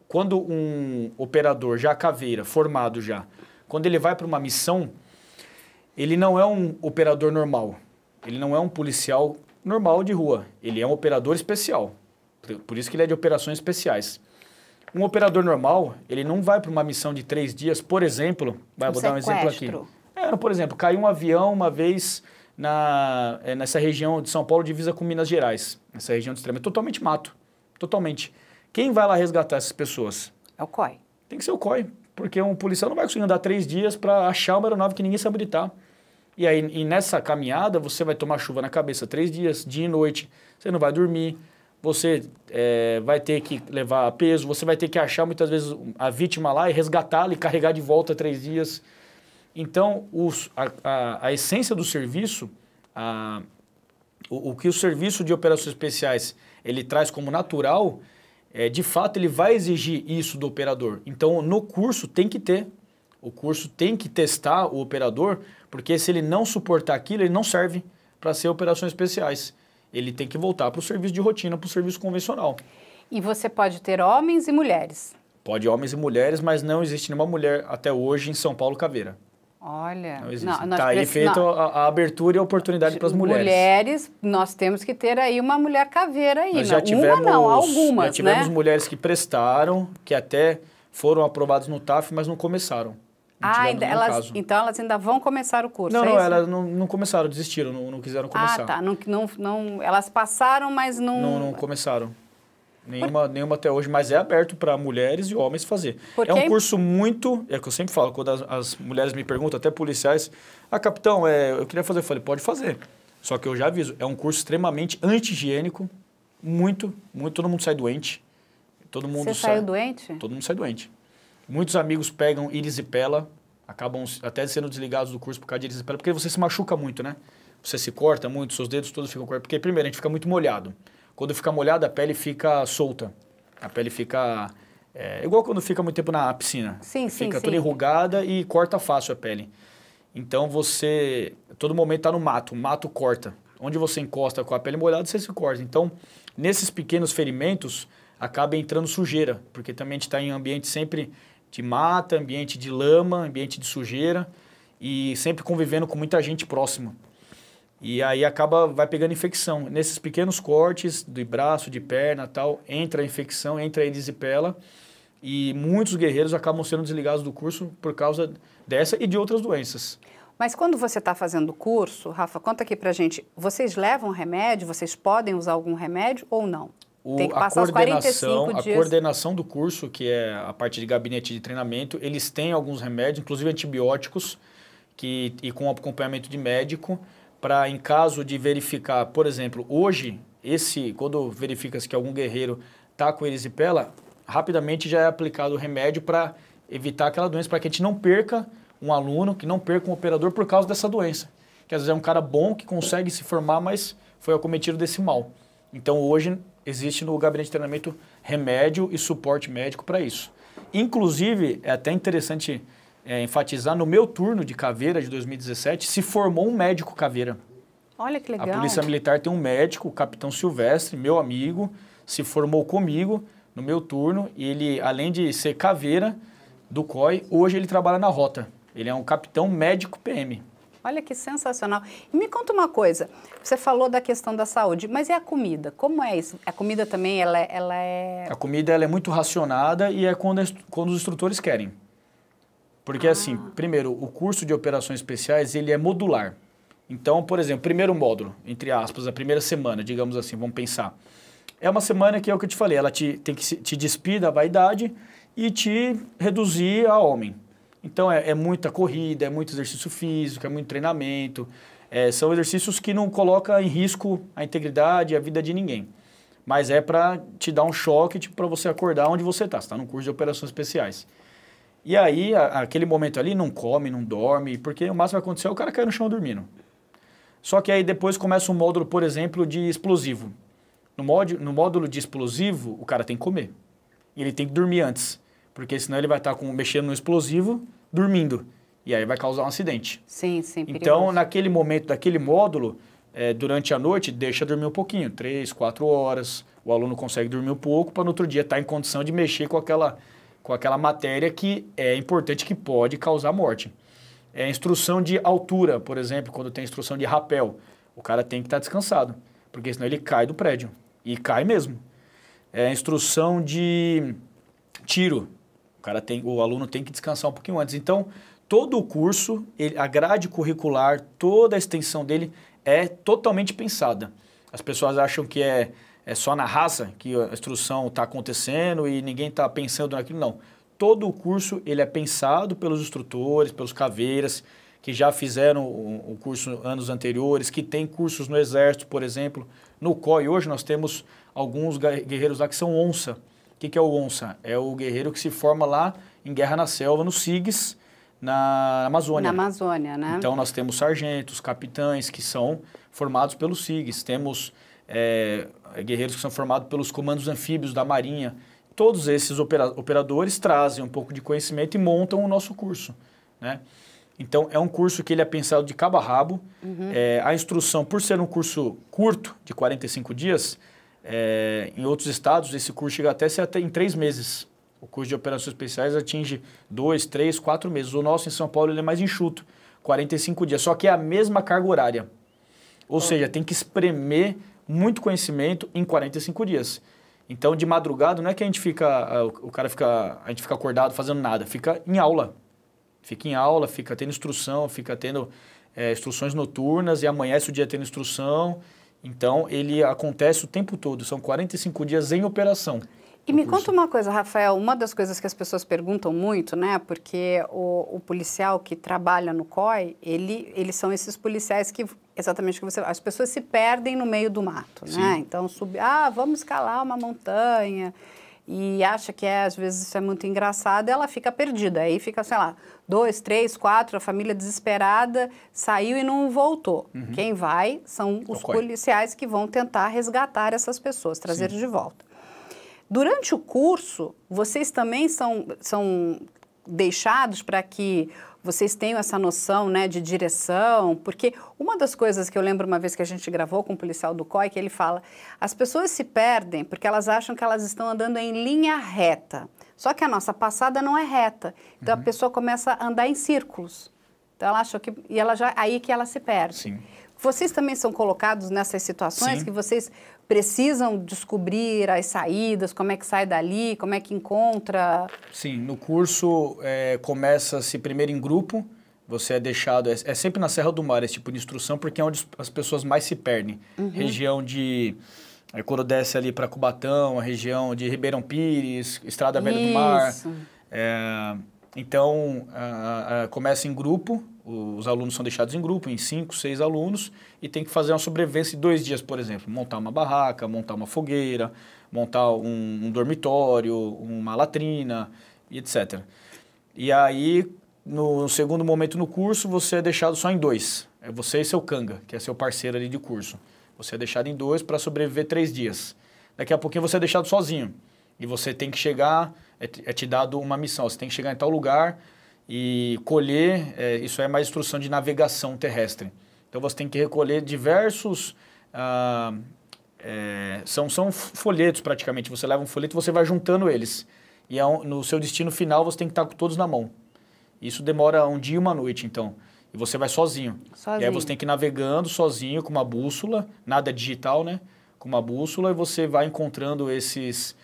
Quando um operador já caveira, formado já, quando ele vai para uma missão, ele não é um operador normal. Ele não é um policial normal de rua. Ele é um operador especial. Por isso que ele é de operações especiais. Um operador normal, ele não vai para uma missão de 3 dias, por exemplo... vou dar um exemplo aqui. Por exemplo, caiu um avião uma vez nessa região de São Paulo, divisa com Minas Gerais, nessa região de extrema. É totalmente mato, totalmente. Quem vai lá resgatar essas pessoas? É o COI. Tem que ser o COI, porque um policial não vai conseguir andar 3 dias para achar uma aeronave que ninguém sabe onde está. E aí, nessa caminhada, você vai tomar chuva na cabeça 3 dias, dia e noite, você não vai dormir, você vai ter que levar peso, você vai ter que achar muitas vezes a vítima lá e resgatá-la e carregar de volta 3 dias. Então, a essência do serviço, o que o serviço de operações especiais ele traz como natural, de fato ele vai exigir isso do operador. Então, no curso tem que ter. O curso tem que testar o operador, porque se ele não suportar aquilo, ele não serve para ser operações especiais. Ele tem que voltar para o serviço de rotina, para o serviço convencional. E você pode ter homens e mulheres? Pode homens e mulheres, mas não existe nenhuma mulher até hoje em São Paulo caveira. Olha, não existe. Está aí feita a abertura e a oportunidade para as mulheres. Mulheres, nós temos que ter aí uma mulher caveira aí. Nós já tivemos, algumas, já tivemos né? mulheres que prestaram, que até foram aprovadas no TAF, mas não começaram. Então elas ainda vão começar o curso, Não, elas não começaram, desistiram, não quiseram começar. Ah, tá. Elas passaram, mas não... Não começaram. Nenhuma até hoje, mas é aberto para mulheres e homens fazer. É um curso muito... É o que eu sempre falo, quando as mulheres me perguntam, até policiais, capitão, eu queria fazer. Eu falei, pode fazer. Só que eu já aviso, é um curso extremamente anti-higiênico, muito, todo mundo sai doente. Você saiu doente? Todo mundo sai doente. Muitos amigos pegam erisipela, acabam até sendo desligados do curso por causa de erisipela, porque você se machuca muito, né? Você se corta muito, seus dedos todos ficam cortados. Porque, primeiro, a gente fica muito molhado. Quando fica molhado, a pele fica solta. A pele fica... igual quando fica muito tempo na piscina. Fica toda enrugada e corta fácil a pele. Então, você... Todo momento está no mato. O mato corta. Onde você encosta com a pele molhada, você se corta. Então, nesses pequenos ferimentos, acaba entrando sujeira. Porque também a gente está em ambiente sempre de mata, ambiente de lama, ambiente de sujeira. E sempre convivendo com muita gente próxima. E aí vai pegando infecção. Nesses pequenos cortes de braço, de perna tal, entra a infecção, entra a erisipela e muitos guerreiros acabam sendo desligados do curso por causa dessa e de outras doenças. Mas quando você está fazendo o curso, Rafa, conta aqui pra gente, vocês levam remédio? Vocês podem usar algum remédio ou não? Tem que passar os 45 dias. A coordenação do curso, que é a parte de gabinete de treinamento, eles têm alguns remédios, inclusive antibióticos, e com acompanhamento de médico, para em caso de verificar, por exemplo, hoje, quando verifica-se que algum guerreiro está com erisipela, rapidamente já é aplicado o remédio para evitar aquela doença, para que a gente não perca um aluno, que não perca um operador por causa dessa doença. Que às vezes é um cara bom, que consegue se formar, mas foi acometido desse mal. Então hoje existe no gabinete de treinamento remédio e suporte médico para isso. Inclusive, é até interessante... enfatizar, no meu turno de caveira de 2017, se formou um médico caveira. Olha que legal. A Polícia Militar tem um médico, o Capitão Silvestre, meu amigo, se formou comigo no meu turno, e ele, além de ser caveira do COI, hoje ele trabalha na rota. Ele é um capitão médico PM. Olha que sensacional. E me conta uma coisa, você falou da questão da saúde, mas e a comida? Como é isso? A comida também, ela é... A comida ela é muito racionada e é quando os instrutores querem. Porque, assim, primeiro, o curso de operações especiais, ele é modular. Então, por exemplo, primeiro módulo, entre aspas, a primeira semana, digamos assim, vamos pensar. É uma semana que é o que eu te falei, ela tem que te despir da vaidade e te reduzir a homem. Então, é muita corrida, é muito exercício físico, é muito treinamento. São exercícios que não colocam em risco a integridade e a vida de ninguém. Mas é para te dar um choque, tipo, para você acordar onde você está. Você está no curso de operações especiais. E aí, aquele momento ali, não come, não dorme, porque o máximo que vai acontecer é o cara cair no chão dormindo. Só que aí depois começa um módulo, por exemplo, de explosivo. No módulo de explosivo, o cara tem que comer. E ele tem que dormir antes, porque senão ele vai estar mexendo no explosivo, dormindo. E aí vai causar um acidente. Sim, perigoso. Então, naquele momento, daquele módulo, durante a noite, deixa dormir um pouquinho, 3, 4 horas. O aluno consegue dormir um pouco para no outro dia estar em condição de mexer com aquela matéria que é importante, que pode causar morte. Instrução de altura, por exemplo, quando tem instrução de rapel, o cara tem que estar descansado, porque senão ele cai do prédio, e cai mesmo. Instrução de tiro, o aluno tem que descansar um pouquinho antes. Então, todo o curso, a grade curricular, toda a extensão dele é totalmente pensada. As pessoas acham que é só na raça que a instrução está acontecendo e ninguém está pensando naquilo, não. Todo o curso ele é pensado pelos instrutores, pelos caveiras, que já fizeram o curso anos anteriores, que tem cursos no Exército, por exemplo. No COI hoje nós temos alguns guerreiros lá que são onça. O que é o onça? É o guerreiro que se forma lá em Guerra na Selva, no SIGS, na Amazônia. Na Amazônia, né? Então nós temos sargentos, capitães que são formados pelo SIGS. Temos guerreiros que são formados pelos comandos anfíbios da Marinha. Todos esses operadores trazem um pouco de conhecimento e montam o nosso curso, né? Então, é um curso que ele é pensado de cabo a rabo. A instrução, por ser um curso curto, de 45 dias, em outros estados, esse curso chega até em 3 meses. O curso de operações especiais atinge 2, 3, 4 meses. O nosso, em São Paulo, ele é mais enxuto, 45 dias. Só que é a mesma carga horária. Ou seja, tem que espremer muito conhecimento em 45 dias. Então, de madrugada, não é que a gente fica acordado fazendo nada, fica em aula. Fica em aula, fica tendo instrução, fica tendo instruções noturnas e amanhece o dia tendo instrução. Então, ele acontece o tempo todo. São 45 dias em operação. E me conta uma coisa, Rafael, uma das coisas que as pessoas perguntam muito, né? Porque o policial que trabalha no COI, eles são esses policiais que, exatamente o que as pessoas se perdem no meio do mato, Sim. né? Então, vamos escalar uma montanha e acha que às vezes isso é muito engraçado, ela fica perdida. Aí fica, sei lá, 2, 3, 4, a família desesperada, saiu e não voltou. Quem vai são os policiais que vão tentar resgatar essas pessoas, trazer de volta. Durante o curso, vocês também são deixados para que vocês tenham essa noção, né, de direção, porque uma das coisas que eu lembro uma vez que a gente gravou com um policial do COI, que ele fala, as pessoas se perdem porque elas acham que elas estão andando em linha reta, só que a nossa passada não é reta, então a pessoa começa a andar em círculos, então ela acha que, e ela já, aí que ela se perde. Sim. Vocês também são colocados nessas situações Sim. que vocês precisam descobrir as saídas, como é que sai dali, como é que encontra? Sim, no curso começa-se primeiro em grupo, você é deixado, é sempre na Serra do Mar esse tipo de instrução, porque é onde as pessoas mais se perdem. Região de, quando desce ali para Cubatão, a região de Ribeirão Pires, Estrada Velha do Mar. Então, começa em grupo, os alunos são deixados em grupo, em 5, 6 alunos, e tem que fazer uma sobrevivência de 2 dias, por exemplo. Montar uma barraca, montar uma fogueira, montar um dormitório, uma latrina, e etc. E aí, no segundo momento no curso, você é deixado só em 2. É você e seu canga, que é seu parceiro ali de curso. Você é deixado em 2 para sobreviver 3 dias. Daqui a pouquinho você é deixado sozinho. E você tem que chegar, é te dado uma missão, você tem que chegar em tal lugar e colher, isso é mais instrução de navegação terrestre. Então você tem que recolher diversos, são folhetos praticamente, você leva um folheto e você vai juntando eles. E no seu destino final você tem que estar com todos na mão. Isso demora um dia e uma noite, então. E você vai sozinho. E aí você tem que ir navegando sozinho com uma bússola, nada digital, né? Com uma bússola e você vai encontrando esses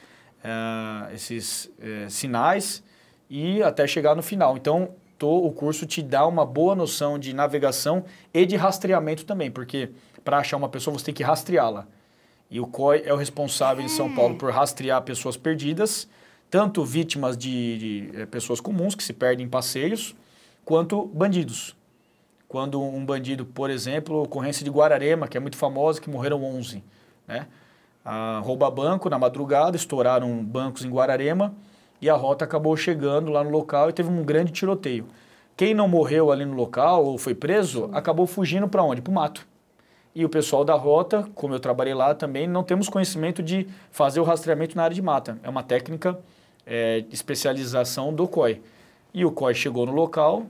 sinais e até chegar no final. Então, o curso te dá uma boa noção de navegação e de rastreamento também, porque para achar uma pessoa você tem que rastreá-la. E o COI é o responsável em São Paulo por rastrear pessoas perdidas, tanto vítimas de pessoas comuns que se perdem em passeios, quanto bandidos. Quando um bandido, por exemplo, ocorrência de Guararema, que é muito famosa, que morreram 11, né? Rouba banco na madrugada, estouraram bancos em Guararema e a rota acabou chegando lá no local e teve um grande tiroteio. Quem não morreu ali no local ou foi preso, acabou fugindo para onde? Para o mato. E o pessoal da rota, como eu trabalhei lá também, não temos conhecimento de fazer o rastreamento na área de mata. É uma técnica de especialização do COI. E o COI chegou no local,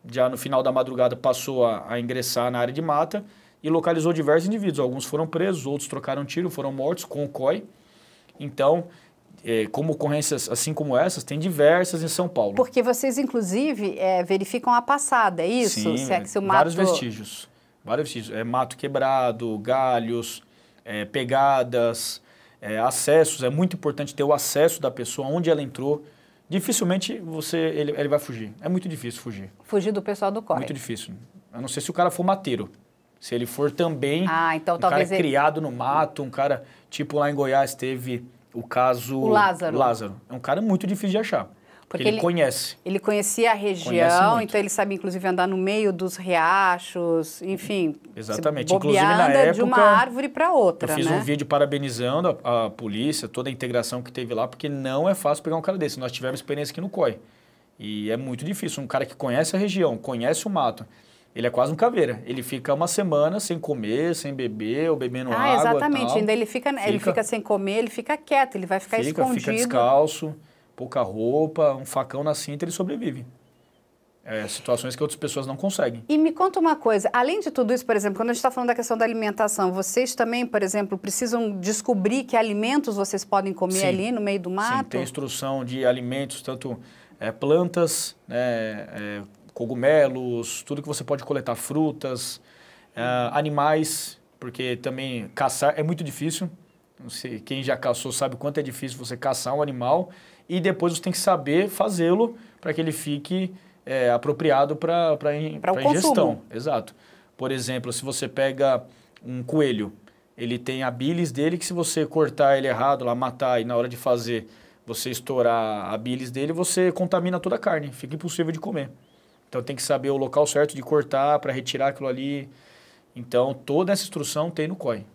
já no final da madrugada passou a ingressar na área de mata e localizou diversos indivíduos. Alguns foram presos, outros trocaram tiro, foram mortos com o COI. Então, como ocorrências assim como essas, tem diversas em São Paulo. Porque vocês, inclusive, verificam a passada, é isso? Sim, se o mato... vários vestígios. Vários vestígios. Mato quebrado, galhos, pegadas, acessos. É muito importante ter o acesso da pessoa, onde ela entrou. dificilmente ele vai fugir. É muito difícil fugir. Fugir do pessoal do COI. Muito difícil. A não ser se o cara for mateiro. Se ele for também então, um talvez cara criado no mato, um cara... Tipo lá em Goiás teve o caso... O Lázaro. É um cara muito difícil de achar. Porque ele conhece. Ele conhecia a região, então ele sabia, inclusive, andar no meio dos riachos, enfim. Exatamente. Inclusive, na época, de uma árvore para outra, eu fiz um vídeo parabenizando a polícia, toda a integração que teve lá, porque não é fácil pegar um cara desse. Nós tivemos experiência aqui no COI. E é muito difícil. Um cara que conhece a região, conhece o mato, ele é quase um caveira. Ele fica uma semana sem comer, sem beber, ou bebendo água. Exatamente. Tal. Ainda ele fica sem comer, ele fica quieto, ele vai ficar escondido. Fica descalço, pouca roupa, um facão na cinta, ele sobrevive. Situações que outras pessoas não conseguem. E me conta uma coisa, além de tudo isso, por exemplo, quando a gente está falando da questão da alimentação, vocês também, por exemplo, precisam descobrir que alimentos vocês podem comer ali no meio do mato? Sim, tem instrução de alimentos, tanto plantas, cogumelos, tudo que você pode coletar, frutas, animais, porque também caçar é muito difícil. Não sei, quem já caçou sabe o quanto é difícil você caçar um animal e depois você tem que saber fazê-lo para que ele fique apropriado para ingestão. Exato. Por exemplo, se você pega um coelho, ele tem a bilis dele que se você cortar ele errado, lá matar e na hora de fazer você estourar a bilis dele, você contamina toda a carne, fica impossível de comer. Então tem que saber o local certo de cortar para retirar aquilo ali. Então toda essa instrução tem no COI.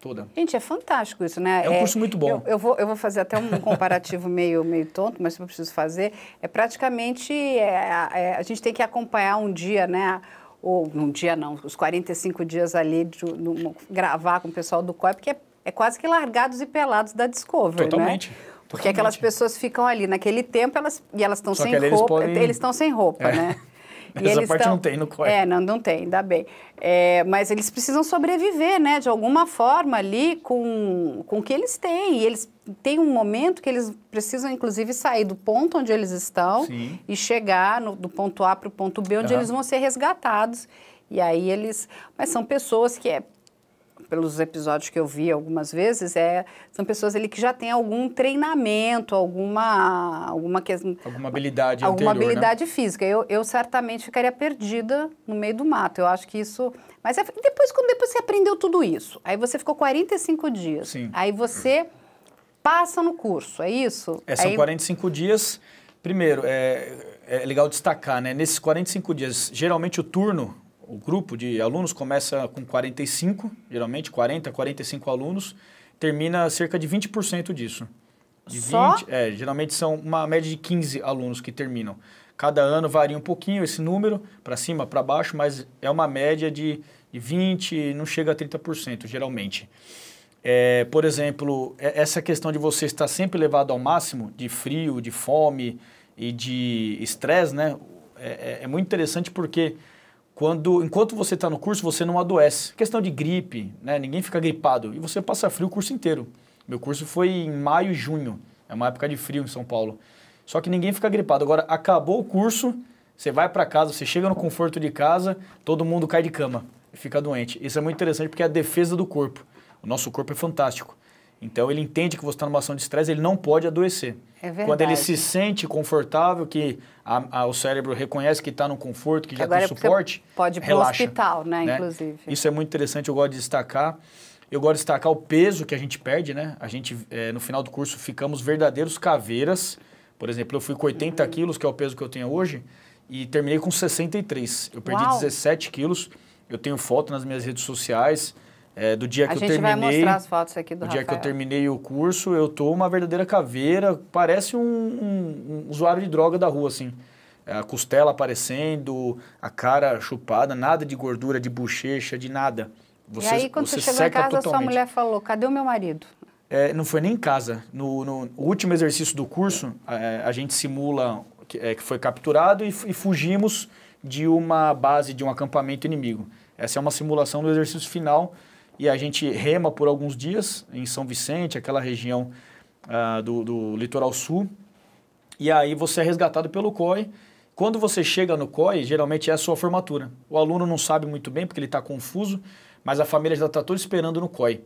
Toda. Gente, é fantástico isso, né? É um curso muito bom. Eu vou fazer até um comparativo meio tonto, mas eu preciso fazer. Praticamente, a gente tem que acompanhar um dia, né? Ou um dia não, os 45 dias ali, gravar com o pessoal do COI, porque é quase que Largados e Pelados da Discovery, Totalmente. Né? Porque aquelas pessoas ficam ali naquele tempo elas estão sem roupa. Eles estão sem roupa, né? E essa parte não tem no COI. Não tem, ainda bem. Mas eles precisam sobreviver, né? De alguma forma ali com o que eles têm. E eles têm um momento que eles precisam, inclusive, sair do ponto onde eles estão e chegar do ponto A para o ponto B, onde eles vão ser resgatados. E aí Mas são pessoas que pelos episódios que eu vi algumas vezes, são pessoas ali que já têm algum treinamento, alguma habilidade alguma anterior, habilidade física. Eu certamente ficaria perdida no meio do mato. Eu acho que isso... Mas depois você aprendeu tudo isso, aí você ficou 45 dias. Sim. Aí você passa no curso, é isso? São 45 dias. Primeiro, é legal destacar, né? Nesses 45 dias, geralmente o grupo de alunos começa com 45, geralmente 40, 45 alunos, termina cerca de 20% disso. Só? Geralmente são uma média de 15 alunos que terminam. Cada ano varia um pouquinho esse número, para cima, para baixo, mas é uma média de 20%, não chega a 30%, geralmente. Por exemplo, essa questão de você estar sempre levado ao máximo, de frio, de fome e de estresse, né? É muito interessante porque... Enquanto você está no curso, você não adoece. Questão de gripe, né? Ninguém fica gripado. E você passa frio o curso inteiro. Meu curso foi em maio e junho. É uma época de frio em São Paulo. Só que ninguém fica gripado. Agora, acabou o curso, você vai para casa, você chega no conforto de casa, todo mundo cai de cama e fica doente. Isso é muito interessante porque é a defesa do corpo. O nosso corpo é fantástico. Então, ele entende que você está numa ação de estresse, ele não pode adoecer. É verdade. Quando ele se sente confortável, que o cérebro reconhece que está no conforto, que já agora tem suporte, pode ir para o hospital, né, inclusive. Isso é muito interessante, eu gosto de destacar. Eu gosto de destacar o peso que a gente perde, né? A gente, no final do curso, ficamos verdadeiros caveiras. Por exemplo, eu fui com 80 quilos, que é o peso que eu tenho hoje, e terminei com 63. Eu perdi 17 quilos. Eu tenho foto nas minhas redes sociais. Do dia que eu terminei... A gente vai mostrar as fotos aqui do Rafael. Do dia que eu terminei o curso, eu tô uma verdadeira caveira, parece um usuário de droga da rua, assim. A costela aparecendo, a cara chupada, nada de gordura, de bochecha, de nada. E aí, quando você chegou em casa, sua mulher falou, cadê o meu marido? Não foi nem em casa. No último exercício do curso, a gente simula que foi capturado e fugimos de uma base, de um acampamento inimigo. Essa é uma simulação do exercício final. E a gente rema por alguns dias em São Vicente, aquela região do litoral sul. E aí você é resgatado pelo COI. Quando você chega no COI, geralmente é a sua formatura. O aluno não sabe muito bem porque ele está confuso, mas a família já está toda esperando no COI.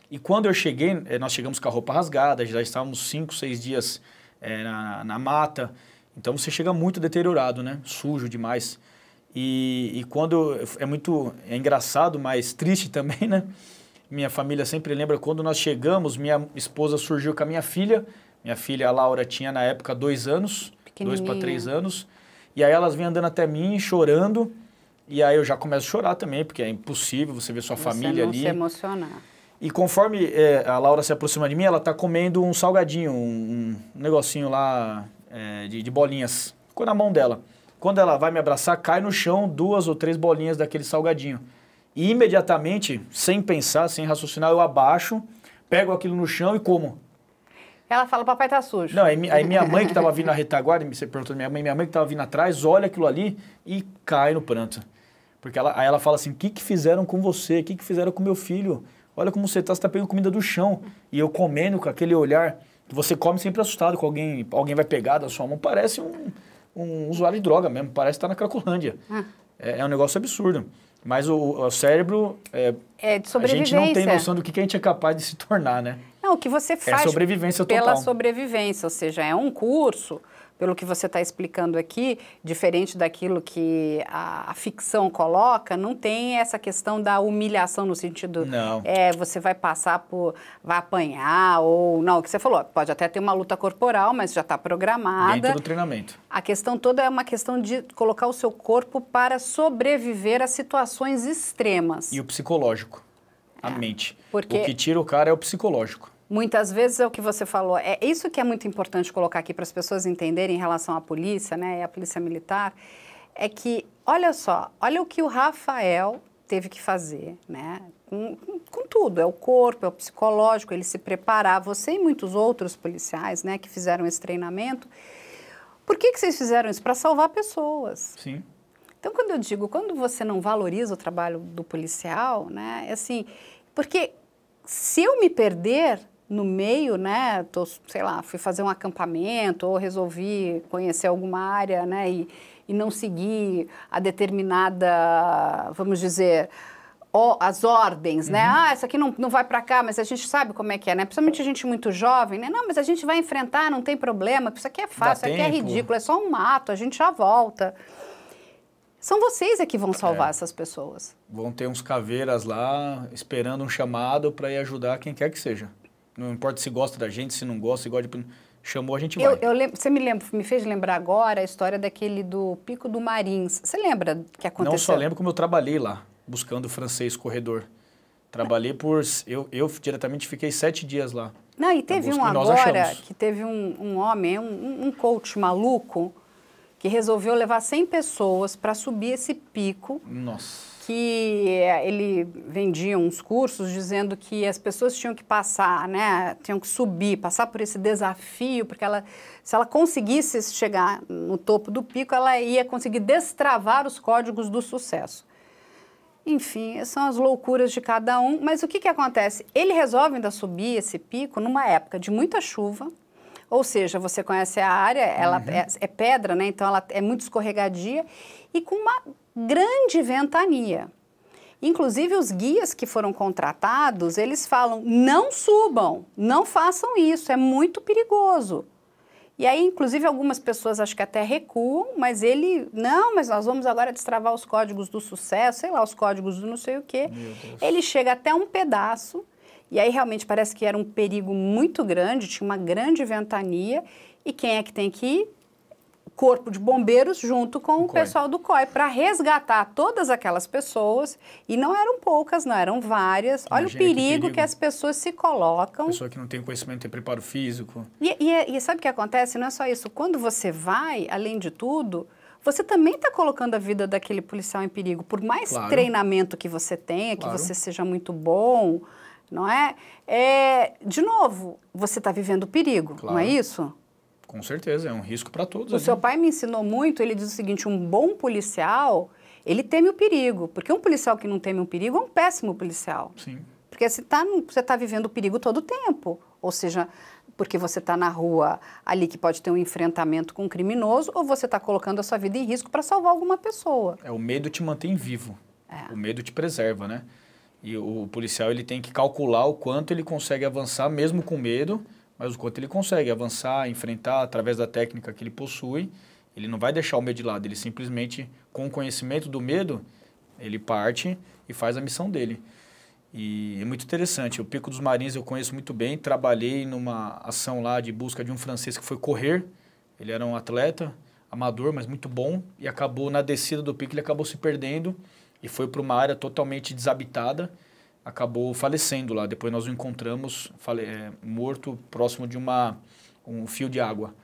E quando eu cheguei, nós chegamos com a roupa rasgada, já estávamos 5, 6 dias na mata. Então você chega muito deteriorado, né? Sujo demais. E quando... É engraçado, mas triste também, né? Minha família sempre lembra, quando nós chegamos, minha esposa surgiu com a minha filha. Minha filha, a Laura, tinha na época 2 anos. 2 para 3 anos. E aí elas vêm andando até mim, chorando. E aí eu já começo a chorar também, porque é impossível você ver sua família ali. Você não se emocionar. E conforme a Laura se aproxima de mim, ela está comendo um salgadinho, um negocinho lá de bolinhas. Ficou na mão dela. Quando ela vai me abraçar, cai no chão 2 ou 3 bolinhas daquele salgadinho. E imediatamente, sem pensar, sem raciocinar, eu abaixo, pego aquilo no chão e como. Ela fala, papai tá sujo. Não, aí minha mãe que estava vindo na retaguarda, você perguntou da minha mãe que estava vindo atrás, olha aquilo ali e cai no pranto. Porque aí ela fala assim, o que fizeram com você? O que fizeram com meu filho? Olha como você está pegando comida do chão. E eu comendo com aquele olhar, que você come sempre assustado, que alguém vai pegar da sua mão. Parece um usuário de droga mesmo, parece estar na Cracolândia. É um negócio absurdo. Mas o cérebro, de sobrevivência. A gente não tem noção do que a gente é capaz de se tornar, né? Não, o que você faz sobrevivência pela total. sobrevivência, ou seja, é um curso, pelo que você está explicando aqui, diferente daquilo que a ficção coloca, não tem essa questão da humilhação no sentido... Não. Você vai passar vai apanhar, ou... Não, o que você falou, pode até ter uma luta corporal, mas já está programada. Dentro do treinamento. A questão toda é uma questão de colocar o seu corpo para sobreviver a situações extremas. E o psicológico, a mente. Porque... O que tira o cara é o psicológico. Muitas vezes é o que você falou, é isso que é muito importante colocar aqui para as pessoas entenderem em relação à polícia, né, e à polícia militar, é que, olha só, olha o que o Rafael teve que fazer, né, com tudo, é o corpo, é o psicológico, ele se preparar, você e muitos outros policiais, né, que fizeram esse treinamento. Por que vocês fizeram isso? Para salvar pessoas. Sim. Então, quando você não valoriza o trabalho do policial, né, é assim, porque se eu me perder no meio, né, sei lá, fui fazer um acampamento ou resolvi conhecer alguma área, né, e não seguir a determinada, vamos dizer, as ordens, né, essa aqui não vai para cá, mas a gente sabe como é que é, né, principalmente a gente muito jovem, né, não, mas a gente vai enfrentar, não tem problema, isso aqui é fácil, isso aqui é ridículo, é só um mato, a gente já volta. São vocês que vão salvar essas pessoas. Vão ter uns caveiras lá, esperando um chamado para ir ajudar quem quer que seja. Não importa se gosta da gente, se não gosta, se gosta de... Chamou, a gente vai. Você me fez lembrar agora a história daquele do Pico do Marins. Você lembra que aconteceu? Não só lembro como eu trabalhei lá, buscando francês corredor. Trabalhei eu diretamente fiquei 7 dias lá. Não, e teve um agora que teve um homem, um coach maluco, que resolveu levar 100 pessoas para subir esse pico. Nossa. Que ele vendia uns cursos dizendo que as pessoas tinham que passar, né, tinham que subir, passar por esse desafio, porque se ela conseguisse chegar no topo do pico, ela ia conseguir destravar os códigos do sucesso. Enfim, são as loucuras de cada um, mas o que acontece? Ele resolve ainda subir esse pico numa época de muita chuva, ou seja, você conhece a área, ela é pedra, né? Então ela é muito escorregadia e com uma grande ventania. Inclusive os guias que foram contratados, eles falam, não subam, não façam isso, é muito perigoso. E aí, inclusive, algumas pessoas acho que até recuam, mas mas nós vamos agora destravar os códigos do sucesso, sei lá, os códigos do não sei o quê. Ele chega até um pedaço. E aí realmente parece que era um perigo muito grande, tinha uma grande ventania, e quem é que tem que ir? Corpo de bombeiros junto com o pessoal do COI, para resgatar todas aquelas pessoas, e não eram poucas, não, eram várias. Olha o perigo que as pessoas se colocam. Pessoa que não tem conhecimento, tem preparo físico. E sabe o que acontece? Não é só isso, quando você vai, além de tudo, você também está colocando a vida daquele policial em perigo, por mais treinamento que você tenha, que você seja muito bom... Não é? De novo, você está vivendo perigo, não é isso? Com certeza, é um risco para todos. O seu pai me ensinou muito, ele diz o seguinte, um bom policial, ele teme o perigo, porque um policial que não teme o perigo é um péssimo policial. Sim. Porque você tá vivendo o perigo todo o tempo, ou seja, porque você está na rua ali que pode ter um enfrentamento com um criminoso, ou você está colocando a sua vida em risco para salvar alguma pessoa. O medo te mantém vivo, o medo te preserva, né? E o policial ele tem que calcular o quanto ele consegue avançar mesmo com medo mas o quanto ele consegue avançar, enfrentar através da técnica que ele possui. Ele não vai deixar o medo de lado, ele simplesmente, com o conhecimento do medo, ele parte e faz a missão dele. E é muito interessante. O Pico dos Marins eu conheço muito bem, trabalhei numa ação lá de busca de um francês que foi correr. Ele era um atleta, amador, mas muito bom, e acabou na descida do pico, ele acabou se perdendo e foi para uma área totalmente desabitada, acabou falecendo lá. Depois nós o encontramos morto próximo de um fio de água.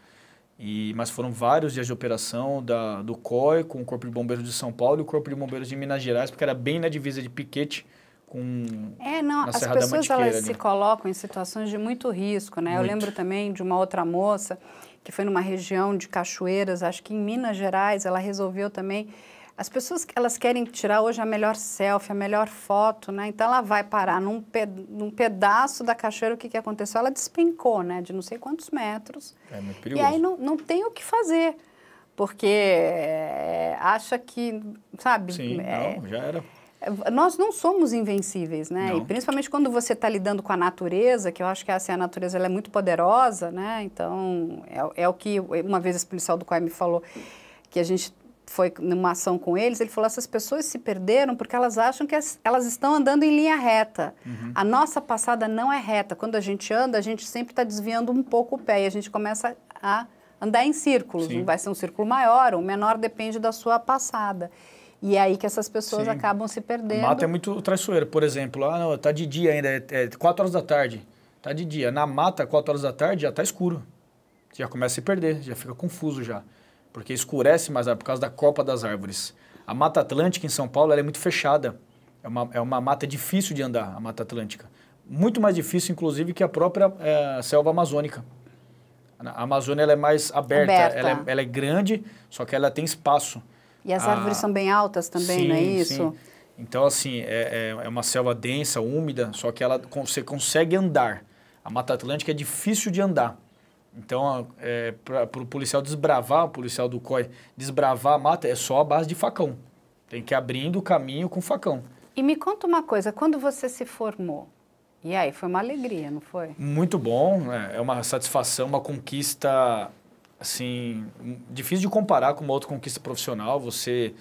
Mas foram vários dias de operação do COI com o Corpo de Bombeiros de São Paulo e o Corpo de Bombeiros de Minas Gerais, porque era bem na divisa de Piquete na as Serra da pessoas Mantiqueira elas ali. se colocam em situações de muito risco, né? Eu lembro também de uma outra moça que foi numa região de cachoeiras, acho que em Minas Gerais, ela resolveu também. As pessoas elas querem tirar hoje a melhor selfie, a melhor foto, né? Então ela vai parar num pedaço da cachoeira. O que aconteceu? Ela despencou, né? De não sei quantos metros. É muito perigoso. E aí não tem o que fazer, porque acha que, sabe? Sim, não, já era. Nós não somos invencíveis, né? Não. E principalmente quando você está lidando com a natureza, que eu acho que a natureza ela é muito poderosa, né? Então, é o que uma vez esse policial do COI me falou, que a gente foi numa ação com eles, ele falou, essas pessoas se perderam porque elas acham que elas estão andando em linha reta. A nossa passada não é reta. Quando a gente anda, a gente sempre está desviando um pouco o pé e a gente começa a andar em círculos. Sim. Vai ser um círculo maior ou menor, depende da sua passada. E é aí que essas pessoas Sim. acabam se perdendo. Mata é muito traiçoeiro. Por exemplo, não, tá de dia ainda, é 4 horas da tarde. Tá de dia. Na mata, 4 horas da tarde, já tá escuro. Você já começa a se perder, já fica confuso já. Porque escurece mais por causa da copa das árvores. A Mata Atlântica em São Paulo ela é muito fechada. É uma mata difícil de andar, a Mata Atlântica. Muito mais difícil, inclusive, que a própria selva amazônica. A Amazônia ela é mais aberta. Ela é grande, só que ela tem espaço. E as árvores são bem altas também, sim, não é isso? Sim. Então, assim, é uma selva densa, úmida, só que você consegue andar. A Mata Atlântica é difícil de andar. Então, para o policial desbravar, o policial do COI desbravar a mata, é só a base de facão. Tem que ir abrindo o caminho com facão. E me conta uma coisa, quando você se formou, e aí, foi uma alegria, não foi? Muito bom, é uma satisfação, uma conquista, assim, difícil de comparar com uma outra conquista profissional. Você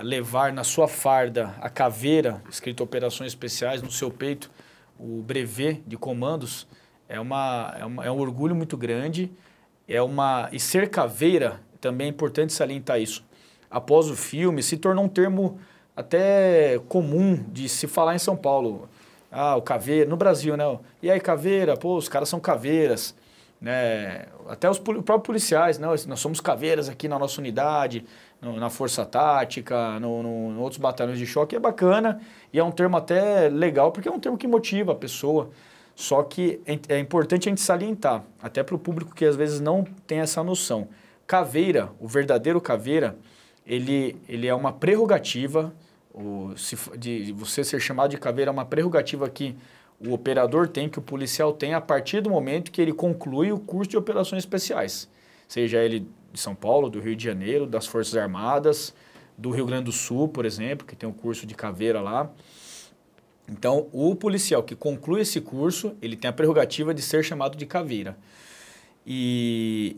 levar na sua farda a caveira, escrito Operações Especiais, no seu peito, o brevet de comandos, é um orgulho muito grande. E ser caveira, também é importante salientar isso. Após o filme, se tornou um termo até comum de se falar em São Paulo. O caveira, no Brasil, né? E aí, caveira? Pô, os caras são caveiras. Né? Até os próprios policiais, né? Nós somos caveiras aqui na nossa unidade, na Força Tática, no outros batalhões de choque. É bacana e é um termo até legal, porque é um termo que motiva a pessoa. Só que é importante a gente salientar, até para o público que às vezes não tem essa noção. Caveira, o verdadeiro caveira, ele é uma prerrogativa, de você ser chamado de caveira é uma prerrogativa que o operador tem, que o policial tem, a partir do momento que ele conclui o curso de operações especiais. Seja ele de São Paulo, do Rio de Janeiro, das Forças Armadas, do Rio Grande do Sul, por exemplo, que tem um curso de caveira lá. Então, o policial que conclui esse curso, ele tem a prerrogativa de ser chamado de caveira. E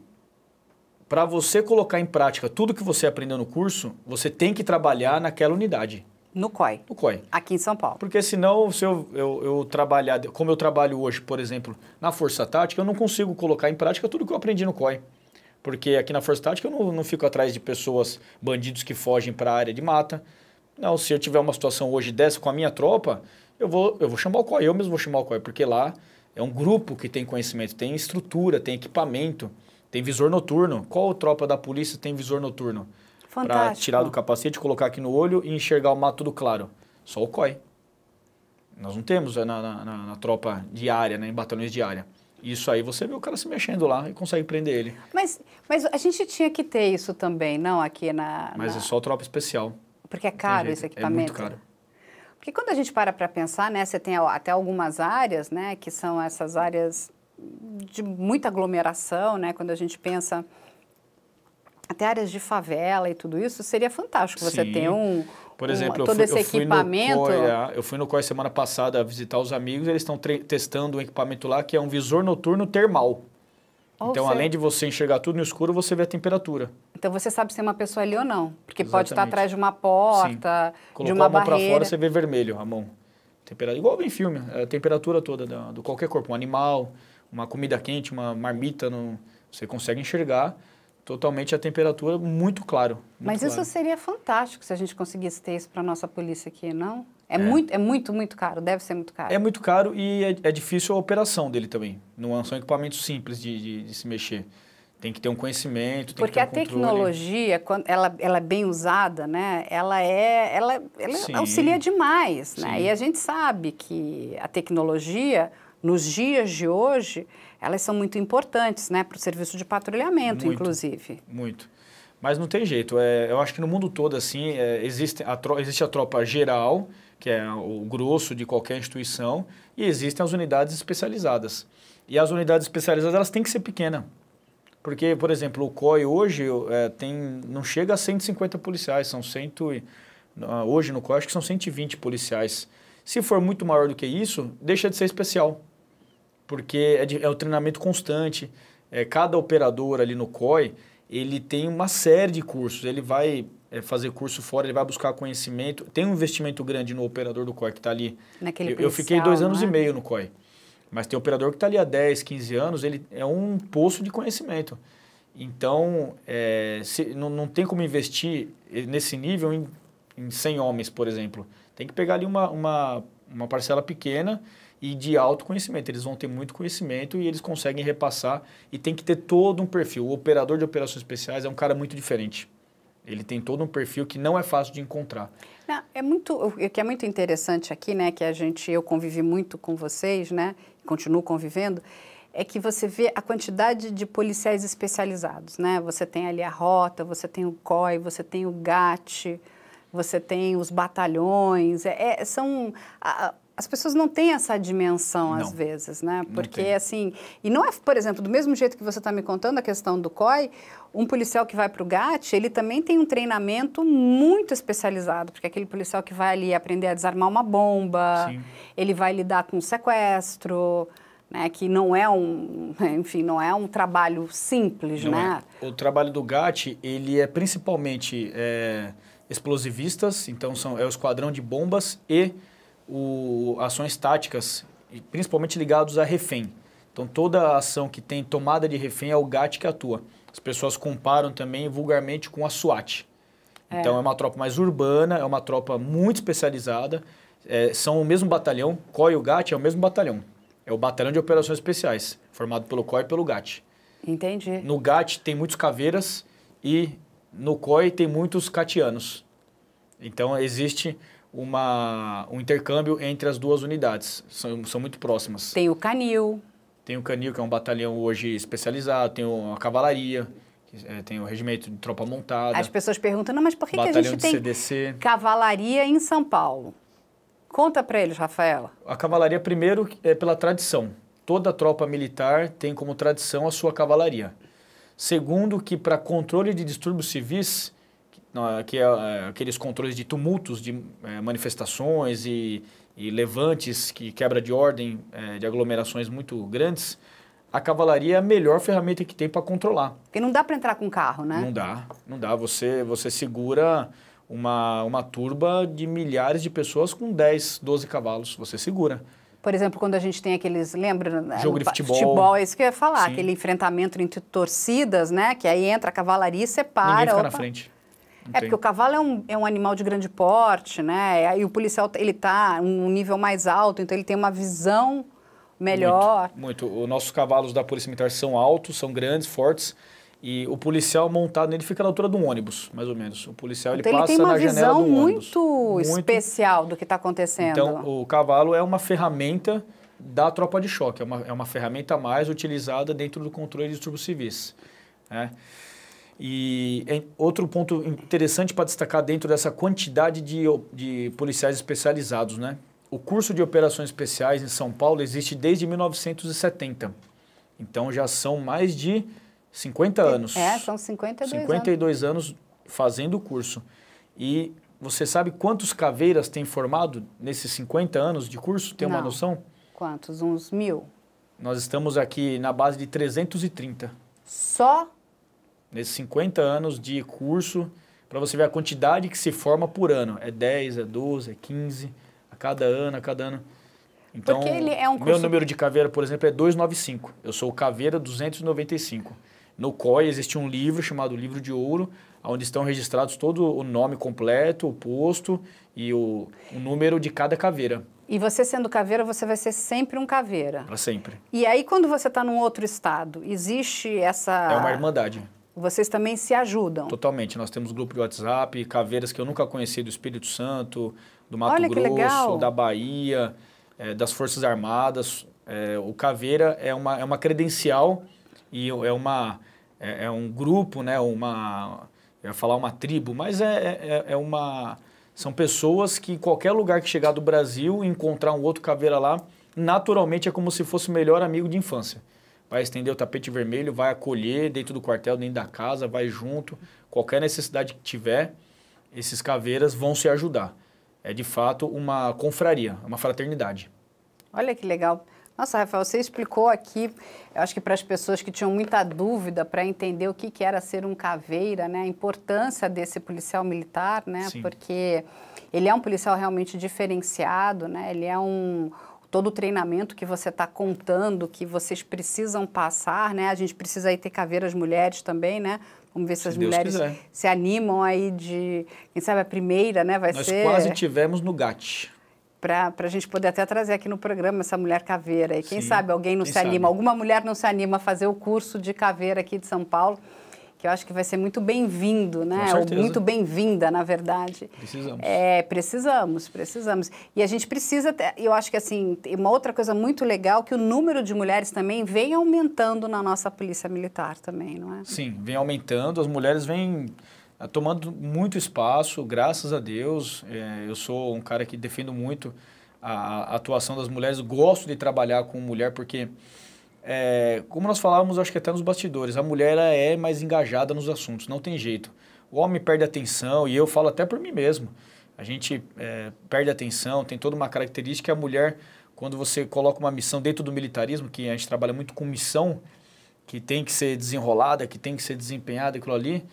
para você colocar em prática tudo que você aprendeu no curso, você tem que trabalhar naquela unidade. No COI? No COI. Aqui em São Paulo. Porque senão, se eu trabalhar, como eu trabalho hoje, por exemplo, na Força Tática, eu não consigo colocar em prática tudo que eu aprendi no COI. Porque aqui na Força Tática eu não fico atrás de pessoas, bandidos que fogem para a área de mata. Não, se eu tiver uma situação hoje dessa com a minha tropa, eu vou chamar o COI, eu mesmo vou chamar o COI, porque lá é um grupo que tem conhecimento, tem estrutura, tem equipamento, tem visor noturno. Qual tropa da polícia tem visor noturno? Para tirar do capacete, colocar aqui no olho e enxergar o mato tudo claro. Só o COI. Nós não temos na tropa diária, né, em batalhões de área. Isso aí você vê o cara se mexendo lá e consegue prender ele. Mas a gente tinha que ter isso também, não? Aqui Mas é só tropa especial. Porque é caro esse equipamento? É muito caro. Porque quando a gente para pensar, né, você tem até algumas áreas, né, que são essas áreas de muita aglomeração, né, quando a gente pensa até áreas de favela e tudo isso, seria fantástico você ter Por exemplo, todo esse equipamento? Eu fui no COI semana passada visitar os amigos, eles estão testando um equipamento lá que é um visor noturno termal. Então, além de você enxergar tudo no escuro, você vê a temperatura. Então, você sabe se é uma pessoa ali ou não. Porque Exatamente. pode estar atrás de uma porta, Sim. de uma barreira. Colocou a mão para fora, você vê vermelho a mão. Igual em filme, a temperatura toda do qualquer corpo. Um animal, uma comida quente, uma marmita, você consegue enxergar totalmente a temperatura muito claro. Mas isso seria fantástico se a gente conseguisse ter isso para a nossa polícia aqui, não? É muito caro, deve ser muito caro. É muito caro e é difícil a operação dele também. Não são equipamentos simples de se mexer. Tem que ter um conhecimento, tem porque que ter um controle. A tecnologia, quando ela é bem usada, né, ela auxilia demais, né? E a gente sabe que a tecnologia, nos dias de hoje, elas são muito importantes, né, para o serviço de patrulhamento, inclusive. Muito. Mas não tem jeito. Eu acho que no mundo todo, assim, existe a tropa geral, que é o grosso de qualquer instituição, e existem as unidades especializadas. E as unidades especializadas, elas têm que ser pequenas. Porque, por exemplo, o COI hoje não chega a 150 policiais, hoje no COI acho que são 120 policiais. Se for muito maior do que isso, deixa de ser especial. Porque é o treinamento constante. Cada operador ali no COI, ele tem uma série de cursos. Ele vai fazer curso fora, ele vai buscar conhecimento. Tem um investimento grande no operador do COI que está ali. Eu fiquei 2 anos e meio no COI. Mas tem operador que está ali há 10, 15 anos, ele é um poço de conhecimento. Então, não tem como investir nesse nível em 100 homens, por exemplo. Tem que pegar ali uma parcela pequena e de alto conhecimento. Eles vão ter muito conhecimento e eles conseguem repassar. E tem que ter todo um perfil. O operador de operações especiais é um cara muito diferente. Ele tem todo um perfil que não é fácil de encontrar. O que é muito interessante aqui, né, que eu convivi muito com vocês, né, continuo convivendo, é que você vê a quantidade de policiais especializados, né? Você tem ali a rota, você tem o COI, você tem o GAT, você tem os batalhões, as pessoas não têm essa dimensão, às vezes, né? Porque, assim... E não é, por exemplo, do mesmo jeito que você está me contando a questão do COI, um policial que vai para o GAT, ele também tem um treinamento muito especializado, porque aquele policial que vai ali aprender a desarmar uma bomba, sim, ele vai lidar com sequestro, né? Que não é não é um trabalho simples, né? O trabalho do GAT, ele é principalmente explosivistas, então é o esquadrão de bombas e ações táticas, principalmente ligados a refém. Então, toda a ação que tem tomada de refém é o GAT que atua. As pessoas comparam também vulgarmente com a SWAT. Então, é uma tropa mais urbana, é uma tropa muito especializada. São o mesmo batalhão, COI e o GAT é o mesmo batalhão. É o Batalhão de Operações Especiais, formado pelo COI e pelo GAT. Entendi. No GAT tem muitos caveiras e no COI tem muitos catianos. Então, existe um intercâmbio entre as duas unidades. São muito próximas. Tem o Canil. Tem o Canil, que é um batalhão hoje especializado. Tem a cavalaria, tem o regimento de tropa montada. As pessoas perguntam, não, mas por que a gente tem CDC. Cavalaria em São Paulo? Conta para eles, Rafaela. A cavalaria, primeiro, é pela tradição. Toda tropa militar tem como tradição a sua cavalaria. Segundo, que para controle de distúrbios civis, que é aqueles controles de tumultos, de manifestações e levantes, que quebra de ordem, de aglomerações muito grandes, a cavalaria é a melhor ferramenta que tem para controlar. Porque não dá para entrar com carro, né? Não dá. Você segura uma turba de milhares de pessoas com 10, 12 cavalos, você segura. Por exemplo, quando a gente tem aqueles, lembra? Jogo de futebol. Futebol, é isso que eu ia falar, sim, aquele enfrentamento entre torcidas, né? Que aí entra a cavalaria e separa. Ninguém fica na frente. Porque o cavalo é um animal de grande porte, né? E o policial, ele está um nível mais alto, então ele tem uma visão melhor. Muito. Os nossos cavalos da Polícia Militar são altos, são grandes, fortes, e o policial montado nele fica na altura de um ônibus, mais ou menos. O policial, ele passa na janela do ônibus. Então ele tem uma visão muito especial do que está acontecendo. Então, o cavalo é uma ferramenta da tropa de choque, é uma ferramenta a mais utilizada dentro do controle de distúrbios civis, né? E outro ponto interessante para destacar dentro dessa quantidade de policiais especializados, né? O curso de operações especiais em São Paulo existe desde 1970. Então, já são mais de 50 anos. São 52 anos fazendo o curso. E Você sabe quantos caveiras tem formado nesses 50 anos de curso? Tem uma Não. noção? Quantos? Uns 1000? Nós estamos aqui na base de 330. Só? Nesses 50 anos de curso, para você ver a quantidade que se forma por ano. É 10, é 12, é 15, a cada ano, a cada ano. Então, Porque ele é um meu curso... número de caveira, por exemplo, é 295. Eu sou o caveira 295. No COI existe um livro chamado Livro de Ouro, onde estão registrados todo o nome completo, o posto e o número de cada caveira. E você sendo caveira, você vai ser sempre um caveira. Para sempre. E aí, quando você está num outro estado, existe essa... É uma irmandade. Vocês também se ajudam. Totalmente. Nós temos grupo de WhatsApp, caveiras que eu nunca conheci do Espírito Santo, do Mato Olha que Grosso, legal. da Bahia, das Forças Armadas. O caveira é uma credencial e é um grupo, né? Eu ia falar uma tribo, mas são pessoas que em qualquer lugar que chegar do Brasil e encontrar um outro caveira lá, naturalmente é como se fosse o melhor amigo de infância. Vai estender o tapete vermelho, vai acolher dentro do quartel, dentro da casa, vai junto. Qualquer necessidade que tiver, esses caveiras vão se ajudar. É de fato uma confraria, uma fraternidade. Olha que legal. Nossa, Rafael, você explicou aqui, eu acho que para as pessoas que tinham muita dúvida para entender o que era ser um caveira, né, a importância desse policial militar, né, Sim. porque ele é um policial realmente diferenciado, né, ele é todo o treinamento que você está contando, que vocês precisam passar, né, a gente precisa aí ter caveiras mulheres também, né, vamos ver se as Deus mulheres quiser. se animam aí de, quem sabe a primeira, né, vai Nós ser... quase tivemos no GAT. Para a gente poder até trazer aqui no programa essa mulher caveira. E quem Sim, sabe alguém não quem se anima, sabe. alguma mulher não se anima a fazer o curso de caveira aqui de São Paulo, que eu acho que vai ser muito bem-vindo, né? Com Ou certeza. muito bem-vinda, na verdade. Precisamos. Precisamos. E a gente precisa, eu acho que assim, uma outra coisa muito legal, que o número de mulheres também vem aumentando na nossa polícia militar também, não é? Sim, vem aumentando, as mulheres vêm tomando muito espaço, graças a Deus. Eu sou um cara que defendo muito a atuação das mulheres, gosto de trabalhar com mulher porque, como nós falávamos, acho que até nos bastidores, a mulher ela é mais engajada nos assuntos, não tem jeito. O homem perde atenção, e eu falo até por mim mesmo, a gente perde atenção, tem toda uma característica, a mulher, quando você coloca uma missão dentro do militarismo, que a gente trabalha muito com missão, que tem que ser desenrolada, que tem que ser desempenhada, aquilo ali,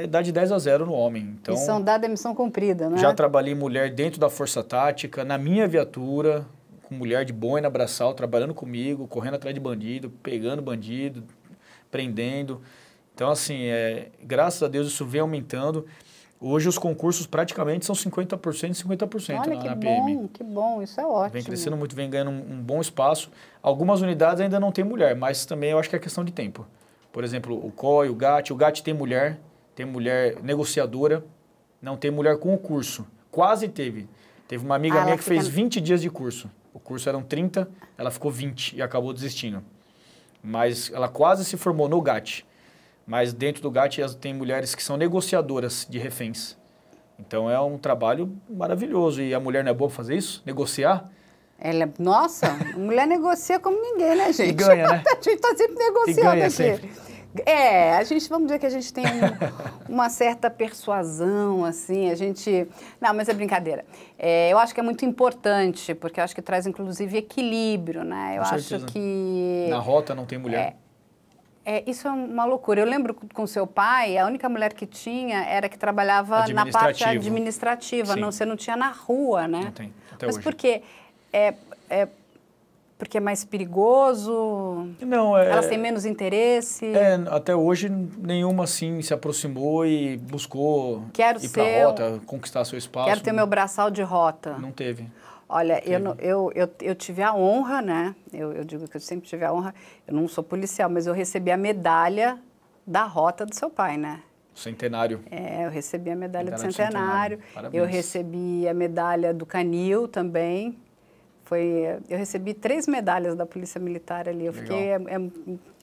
dá de 10 a 0 no homem. Então, Missão dada é missão cumprida, não é? já trabalhei mulher dentro da Força Tática, na minha viatura, com mulher de boina, braçal, trabalhando comigo, correndo atrás de bandido, pegando bandido, prendendo. Então, assim, graças a Deus isso vem aumentando. Hoje os concursos praticamente são 50% e 50% Olha, na PM. que bom, isso é ótimo. Vem crescendo muito, vem ganhando um bom espaço. Algumas unidades ainda não tem mulher, mas também eu acho que é questão de tempo. Por exemplo, o COI, o GAT tem mulher negociadora, não tem mulher com o curso. Quase teve. Teve uma amiga minha que fez 20 dias de curso. O curso eram 30, ela ficou 20 e acabou desistindo. Mas ela quase se formou no GAT. Mas dentro do GAT tem mulheres que são negociadoras de reféns. Então é um trabalho maravilhoso. E a mulher não é boa pra fazer isso? Negociar? Nossa, a mulher negocia como ninguém, né, gente? E ganha, né? A gente está sempre negociando e ganha aqui. Sempre. Vamos dizer que a gente tem uma certa persuasão, assim, Não, mas é brincadeira. Eu acho que é muito importante, porque eu acho que traz, inclusive, equilíbrio, né? Eu acho que... Na rota não tem mulher. Isso é uma loucura. Eu lembro com seu pai, a única mulher que tinha era que trabalhava na parte administrativa. Não, você não tinha na rua, né? Não tem, até mas hoje. Por quê? Porque é mais perigoso? Não, elas têm menos interesse? Até hoje nenhuma assim se aproximou e buscou ir para a rota, conquistar seu espaço. Quero ter meu braçal de rota. Não teve. Olha, eu tive a honra, né? Eu digo que eu sempre tive a honra, eu não sou policial, mas eu recebi a medalha da rota do seu pai, né? Centenário. Eu recebi a medalha do centenário. Parabéns. Eu recebi a medalha do Canil também. Eu recebi 3 medalhas da Polícia Militar ali. Eu fiquei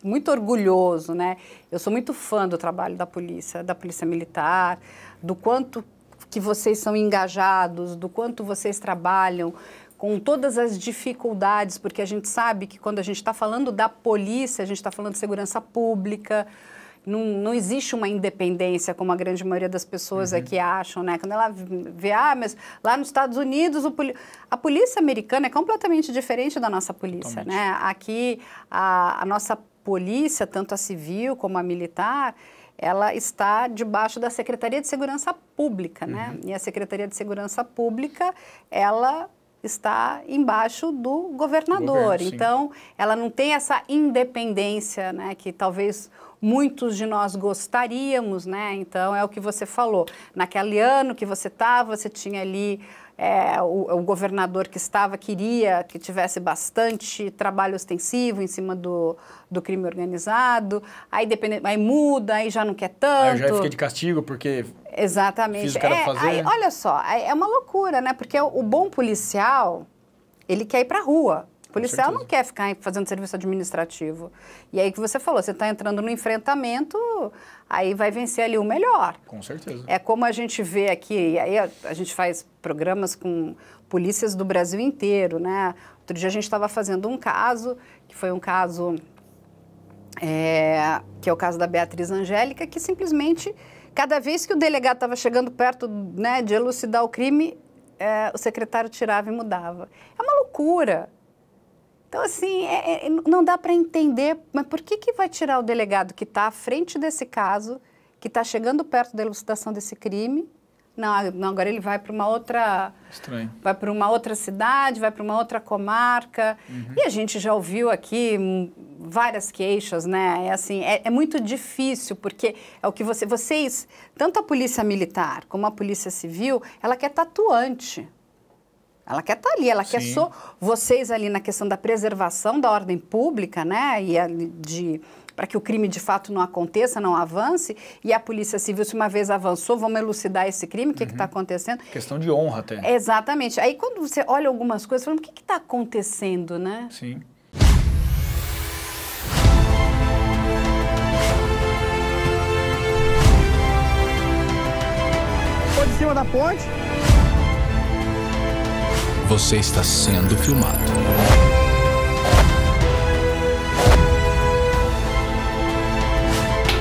muito orgulhoso, né? Eu sou muito fã do trabalho da Polícia Militar, do quanto que vocês são engajados, do quanto vocês trabalham com todas as dificuldades, porque a gente sabe que quando a gente está falando da polícia, a gente está falando de segurança pública. não existe uma independência, como a grande maioria das pessoas aqui acham, né? Quando ela vê, mas lá nos Estados Unidos a polícia americana é completamente diferente da nossa polícia, né? Aqui a nossa polícia, tanto a civil como a militar, ela está debaixo da Secretaria de Segurança Pública, né? E a Secretaria de Segurança Pública, ela está embaixo do governador. Então, ela não tem essa independência, né, que talvez muitos de nós gostaríamos, né? Então, é o que você falou. Naquele ano que você estava, você tinha ali o governador que queria que tivesse bastante trabalho ostensivo em cima do crime organizado, aí muda, aí já não quer tanto. Aí eu já fiquei de castigo porque exatamente. Fiz o cara fazer. Aí, olha só, é uma loucura, né? Porque o bom policial, ele quer ir pra rua. O policial não quer ficar fazendo serviço administrativo. E aí que você falou, você está entrando no enfrentamento, aí vai vencer ali o melhor. Com certeza. É como a gente vê aqui, e aí a gente faz programas com polícias do Brasil inteiro, né? Outro dia a gente estava fazendo um caso, que foi um caso, que é o caso da Beatriz Angélica, que simplesmente, cada vez que o delegado estava chegando perto, né, de elucidar o crime, o secretário tirava e mudava. É uma loucura. Então, assim, não dá para entender, mas por que vai tirar o delegado que está à frente desse caso, que está chegando perto da elucidação desse crime? Não, agora ele vai para uma outra... Estranho. Vai para uma outra cidade, vai para uma outra comarca. E a gente já ouviu aqui várias queixas, né? É muito difícil, porque é o que vocês, tanto a polícia militar como a polícia civil, ela quer atuante. Ela quer estar ali, ela quer vocês ali na questão da preservação da ordem pública, né? E para que o crime de fato não aconteça, não avance. E a Polícia Civil, se uma vez avançou, vamos elucidar esse crime, o que está acontecendo? Questão de honra até. Exatamente. Aí quando você olha algumas coisas, você fala, o que está acontecendo, né? Sim. Foi de cima da ponte. Você está sendo filmado.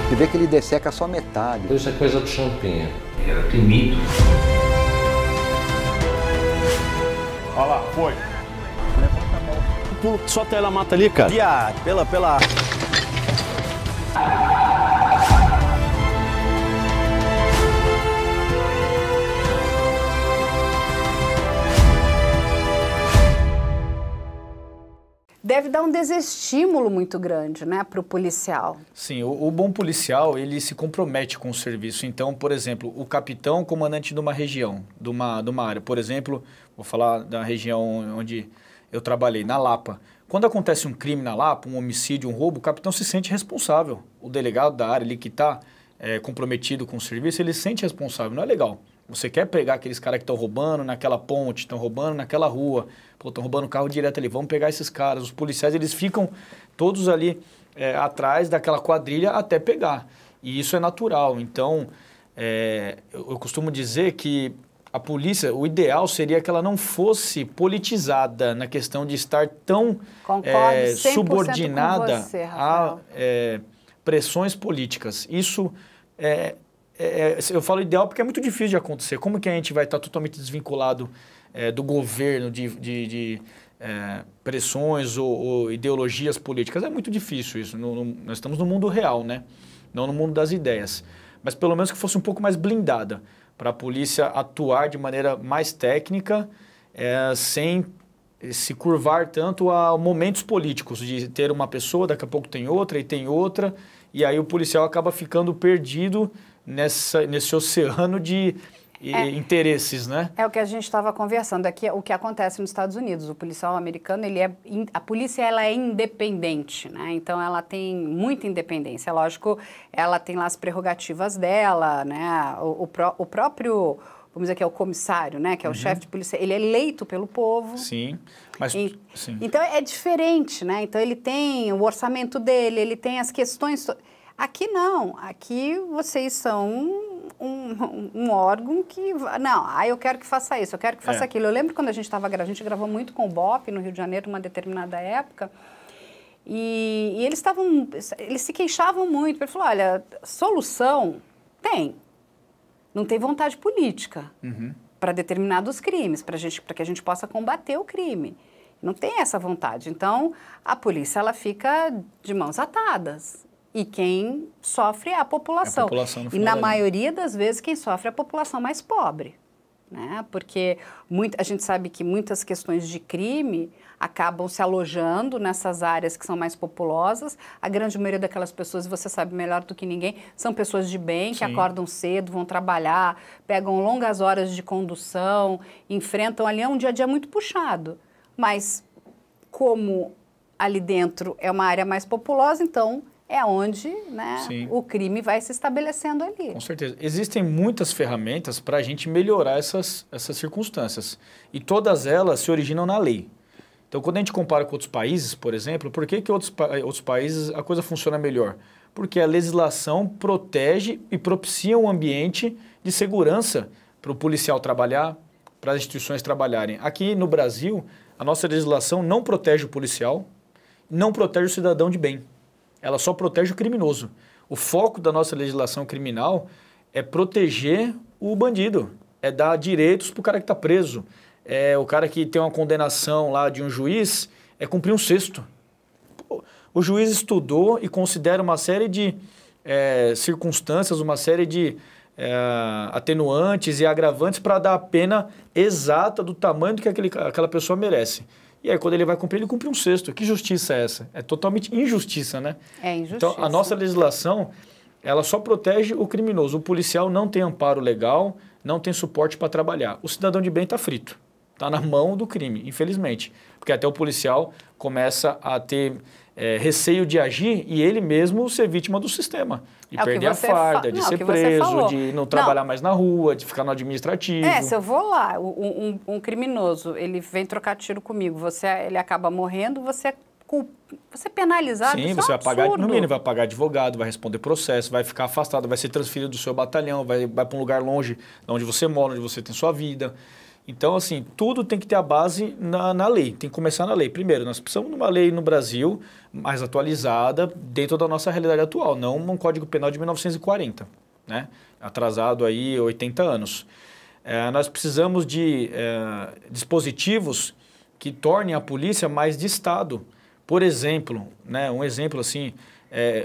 Você vê que ele desseca só metade. Isso é coisa do Champinha. Era temido. Olha lá, foi. Pulo só até ela mata ali, cara. Pela... Deve dar um desestímulo muito grande, né, para o policial. Sim, o bom policial, ele se compromete com o serviço. Então, por exemplo, o capitão comandante de uma região, de uma área. Por exemplo, vou falar da região onde eu trabalhei, na Lapa. Quando acontece um crime na Lapa, um homicídio, um roubo, o capitão se sente responsável. O delegado da área ali que está comprometido com o serviço, ele se sente responsável. Não é legal. Você quer pegar aqueles caras que estão roubando naquela ponte, estão roubando naquela rua, estão roubando carro direto ali, vamos pegar esses caras. Os policiais, eles ficam todos ali atrás daquela quadrilha até pegar. E isso é natural. Então, eu costumo dizer que a polícia, o ideal seria que ela não fosse politizada na questão de estar tão subordinada com você, a pressões políticas. Isso eu falo ideal porque é muito difícil de acontecer. Como que a gente vai estar totalmente desvinculado do governo, de pressões ou ideologias políticas? É muito difícil isso. Nós estamos no mundo real, né? Não no mundo das ideias. Mas pelo menos que fosse um pouco mais blindada, para a polícia atuar de maneira mais técnica, sem se curvar tanto a momentos políticos, de ter uma pessoa, daqui a pouco tem outra, e aí o policial acaba ficando perdido nesse oceano de interesses, né? É o que a gente estava conversando aqui, o que acontece nos Estados Unidos. O policial americano, a polícia, ela é independente, né? Então, ela tem muita independência. Lógico, ela tem lá as prerrogativas dela, né? O próprio, vamos dizer que é o comissário, né? Que é o chefe de polícia, ele é eleito pelo povo. Sim, mas... sim. Então, é diferente, né? Então, ele tem o orçamento dele, ele tem as questões... Aqui não, aqui vocês são um órgão que... Não, eu quero que faça isso, eu quero que faça aquilo. Eu lembro quando a gente gravou muito com o BOPE no Rio de Janeiro, numa determinada época, E eles se queixavam muito. Ele falou, olha, solução tem. Não tem vontade política para determinados crimes, para que a gente possa combater o crime. Não tem essa vontade. Então, a polícia ela fica de mãos atadas. E quem sofre é a população. E na maioria das vezes, quem sofre é a população mais pobre. Né? Porque a gente sabe que muitas questões de crime acabam se alojando nessas áreas que são mais populosas. A grande maioria daquelas pessoas, você sabe melhor do que ninguém, são pessoas de bem, que acordam cedo, vão trabalhar, pegam longas horas de condução, enfrentam ali um dia a dia muito puxado. Mas como ali dentro é uma área mais populosa, então é onde, né, o crime vai se estabelecendo ali. Com certeza. Existem muitas ferramentas para a gente melhorar essas circunstâncias. E todas elas se originam na lei. Então, quando a gente compara com outros países, por exemplo, por que outros países a coisa funciona melhor? Porque a legislação protege e propicia um ambiente de segurança para o policial trabalhar, para as instituições trabalharem. Aqui no Brasil, a nossa legislação não protege o policial, não protege o cidadão de bem. Ela só protege o criminoso. O foco da nossa legislação criminal é proteger o bandido, é dar direitos para o cara que está preso. É o cara que tem uma condenação lá de um juiz, é cumprir um sexto. O juiz estudou e considera uma série de circunstâncias, uma série de atenuantes e agravantes para dar a pena exata do tamanho do que aquela pessoa merece. E aí, quando ele vai cumprir, ele cumpre um sexto. Que justiça é essa? É totalmente injustiça, né? É injustiça. Então, a nossa legislação, ela só protege o criminoso. O policial não tem amparo legal, não tem suporte para trabalhar. O cidadão de bem está frito. Está na mão do crime, infelizmente. Porque até o policial começa a ter receio de agir e ele mesmo ser vítima do sistema. De perder a farda, de ser preso, de não trabalhar mais na rua, de ficar no administrativo. Se eu vou lá, um criminoso, ele vem trocar tiro comigo, ele acaba morrendo, você é penalizado. Sim, você vai pagar, no mínimo, vai pagar advogado, vai responder processo, vai ficar afastado, vai ser transferido do seu batalhão, vai para um lugar longe de onde você mora, onde você tem sua vida. Então, assim, tudo tem que ter a base na lei, tem que começar na lei. Primeiro, nós precisamos de uma lei no Brasil mais atualizada dentro da nossa realidade atual, não um Código Penal de 1940, né? Atrasado aí 80 anos. Nós precisamos de dispositivos que tornem a polícia mais de Estado. Por exemplo, né, um exemplo assim,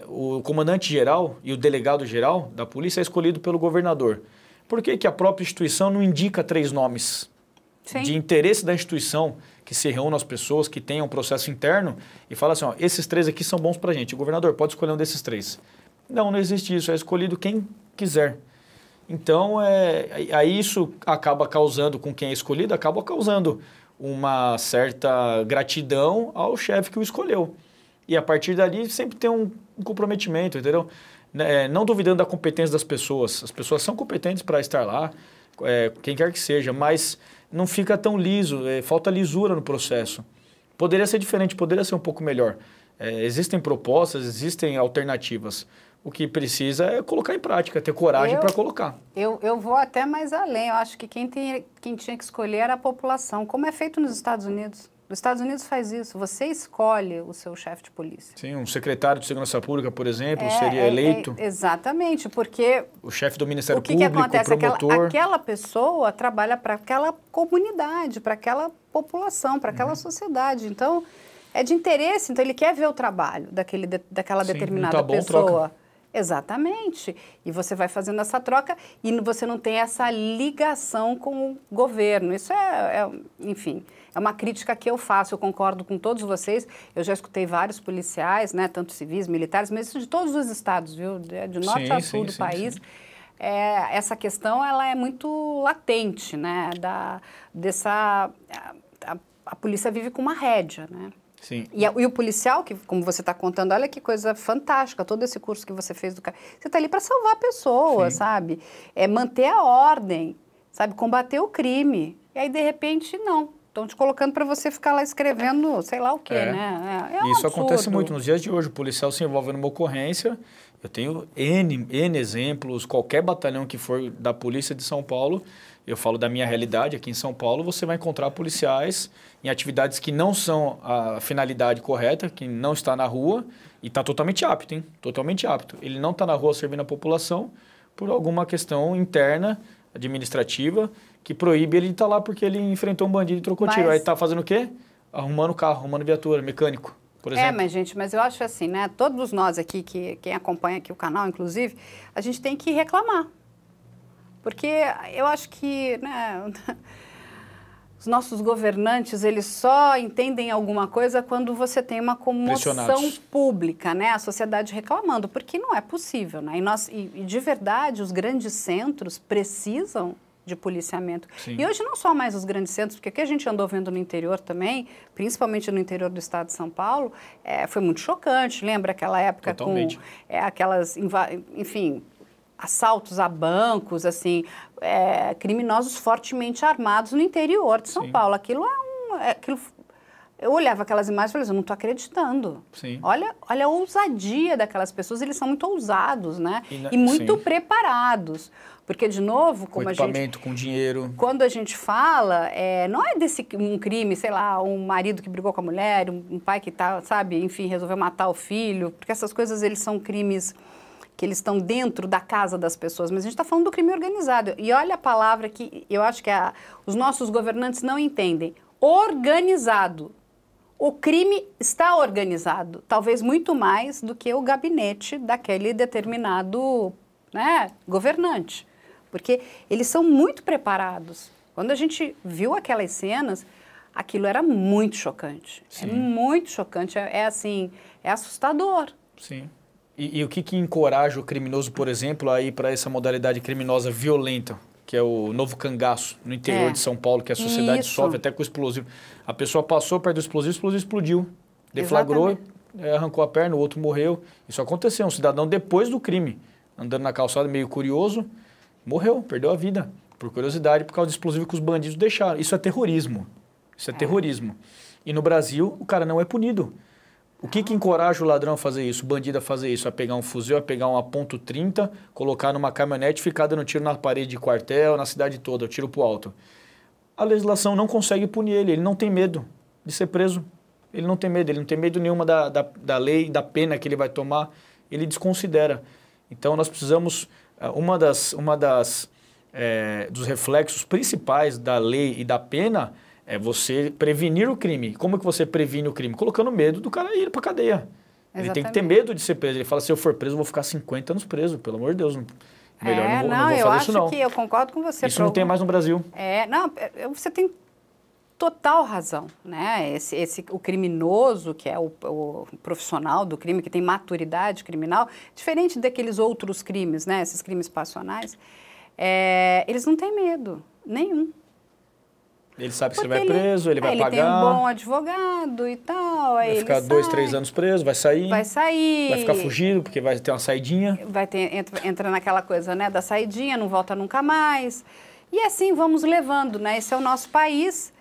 o comandante-geral e o delegado-geral da polícia é escolhido pelo governador. Por que a própria instituição não indica 3 nomes de interesse da instituição que se reúnam as pessoas, que tenham um processo interno e fala assim, ó, esses 3 aqui são bons para a gente, o governador pode escolher um desses 3. Não existe isso, é escolhido quem quiser. Então, aí isso acaba causando, com quem é escolhido, acaba causando uma certa gratidão ao chefe que o escolheu. E a partir dali sempre tem um comprometimento, entendeu? Não duvidando da competência das pessoas. As pessoas são competentes para estar lá, quem quer que seja, mas não fica tão liso, falta lisura no processo. Poderia ser diferente, poderia ser um pouco melhor. Existem propostas, existem alternativas. O que precisa é colocar em prática, ter coragem para colocar. Eu vou até mais além. Eu acho que quem tinha que escolher era a população, como é feito nos Estados Unidos. Os Estados Unidos faz isso, você escolhe o seu chefe de polícia. Sim, um secretário de segurança pública, por exemplo, seria eleito. Exatamente, porque... O chefe do Ministério Público, o que acontece? o promotor... Aquela pessoa trabalha para aquela comunidade, para aquela população, para aquela sociedade. Então, é de interesse, então ele quer ver o trabalho daquela determinada pessoa. Troca. Exatamente. E você vai fazendo essa troca e você não tem essa ligação com o governo. Isso enfim... É uma crítica que eu faço, eu concordo com todos vocês. Eu já escutei vários policiais, né, tanto civis, militares, mas isso de todos os estados, viu? De norte a sul do país. Sim. Essa questão ela é muito latente, né? A polícia vive com uma rédea, né? Sim. E o policial, que, como você está contando, olha que coisa fantástica, todo esse curso que você fez do cara. Você está ali para salvar a pessoa, sabe? Manter a ordem, sabe? Combater o crime. E aí, de repente, não. Estão te colocando para você ficar lá escrevendo, sei lá o quê, né? É um Isso absurdo. acontece muito. Nos dias de hoje, o policial se envolve numa ocorrência. Eu tenho N exemplos, qualquer batalhão que for da Polícia de São Paulo, eu falo da minha realidade aqui em São Paulo, você vai encontrar policiais em atividades que não são a finalidade correta, que não está na rua e está totalmente apto, hein? Totalmente apto. Ele não está na rua servindo a população por alguma questão interna, administrativa, que proíbe ele de estar lá porque ele enfrentou um bandido e trocou tiro. Aí está fazendo o quê? Arrumando carro, arrumando viatura, mecânico, por exemplo. Mas eu acho assim, né? Todos nós aqui, quem acompanha aqui o canal, inclusive, a gente tem que reclamar. Porque eu acho que, né, os nossos governantes, eles só entendem alguma coisa quando você tem uma comoção pública, né? A sociedade reclamando, porque não é possível, né? E de verdade, os grandes centros precisam de policiamento. Sim. E hoje não só mais os grandes centros, porque o que a gente andou vendo no interior também, principalmente no interior do estado de São Paulo, foi muito chocante. Lembra aquela época Totalmente. com aquelas, enfim, assaltos a bancos, assim, criminosos fortemente armados no interior de São Sim. Paulo. Eu olhava aquelas imagens e falei, eu não estou acreditando. Sim. Olha a ousadia daquelas pessoas, eles são muito ousados, né? E sim. muito preparados. Porque, de novo, com equipamento, com dinheiro. Quando a gente fala, não é um crime, sei lá, um marido que brigou com a mulher, um pai que tá, sabe, enfim, resolveu matar o filho, porque essas coisas, eles são crimes que eles estão dentro da casa das pessoas, mas a gente está falando do crime organizado. E olha a palavra que eu acho que os nossos governantes não entendem. Organizado. O crime está organizado, talvez muito mais do que o gabinete daquele determinado, né, governante. Porque eles são muito preparados. Quando a gente viu aquelas cenas, aquilo era muito chocante. Sim. É muito chocante, assim, é assustador. Sim. E o que encoraja o criminoso, por exemplo, a ir para essa modalidade criminosa violenta, que é o novo cangaço no interior de São Paulo, que a sociedade sofre até com o explosivo. A pessoa passou perto do explosivo, o explosivo explodiu, deflagrou, arrancou a perna, o outro morreu. Isso aconteceu, um cidadão depois do crime, andando na calçada meio curioso, morreu, perdeu a vida, por curiosidade, por causa do explosivo que os bandidos deixaram. Isso é terrorismo. Isso é terrorismo. E no Brasil, o cara não é punido. O que encoraja o ladrão a fazer isso, o bandido a fazer isso? A pegar um fuzil, a pegar uma .30, colocar numa caminhonete e ficar dando tiro na parede de quartel, na cidade toda, tiro pro alto. A legislação não consegue punir ele não tem medo de ser preso. Ele não tem medo nenhuma da lei, da pena que ele vai tomar, ele desconsidera. Então nós precisamos, dos reflexos principais da lei e da pena é você prevenir o crime. Como que você previne o crime? Colocando medo do cara ir para cadeia. Exatamente. Ele tem que ter medo de ser preso. Ele fala, se eu for preso, eu vou ficar 50 anos preso. Pelo amor de Deus, melhor não vou fazer isso não. Eu concordo com você. Isso não tem mais no Brasil. Você tem total razão, né? O criminoso, que é o profissional do crime, que tem maturidade criminal, diferente daqueles outros crimes, né? Esses crimes passionais, eles não têm medo nenhum. Ele sabe que você vai preso, ele vai pagar. Ele tem um bom advogado e tal. Vai ficar 2, 3 anos preso, vai sair. Vai ficar fugido, porque vai ter uma saidinha. Entra naquela coisa, né, da saidinha, não volta nunca mais. E assim vamos levando, né? Esse é o nosso país.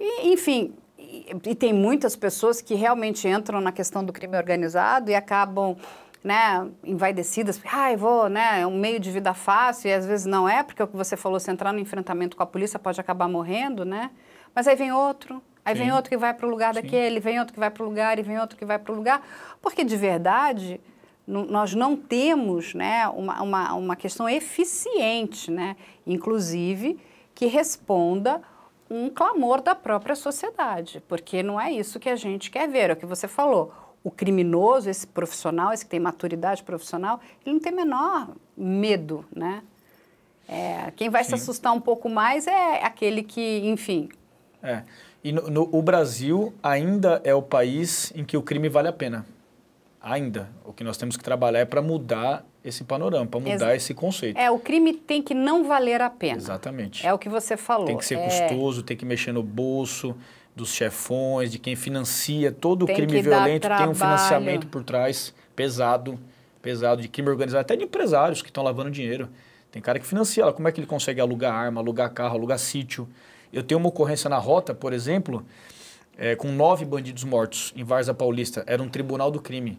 E, enfim, e tem muitas pessoas que realmente entram na questão do crime organizado e acabam, né, envaidecidas, é um meio de vida fácil, e às vezes não é, porque o que você falou, se entrar no enfrentamento com a polícia pode acabar morrendo, né? Mas aí vem outro, vem outro que vai para o lugar daquele, vem outro que vai para o lugar, e vem outro que vai para o lugar, porque de verdade nós não temos, né, uma questão eficiente, né, inclusive que responda um clamor da própria sociedade, porque não é isso que a gente quer ver, é o que você falou. O criminoso, esse profissional, esse que tem maturidade profissional, ele não tem o menor medo, né? Quem vai se assustar um pouco mais é aquele que, enfim... E o Brasil ainda é o país em que o crime vale a pena. Ainda. O que nós temos que trabalhar é para mudar esse panorama, para mudar esse conceito. O crime tem que não valer a pena. Exatamente. É o que você falou. Tem que ser custoso, tem que mexer no bolso dos chefões, de quem financia. Todo crime violento tem um financiamento por trás pesado, de crime organizado, até de empresários que estão lavando dinheiro. Tem cara que financia, como é que ele consegue alugar arma, alugar carro, alugar sítio? Eu tenho uma ocorrência na Rota, por exemplo, com 9 bandidos mortos em Várzea Paulista. Era um tribunal do crime.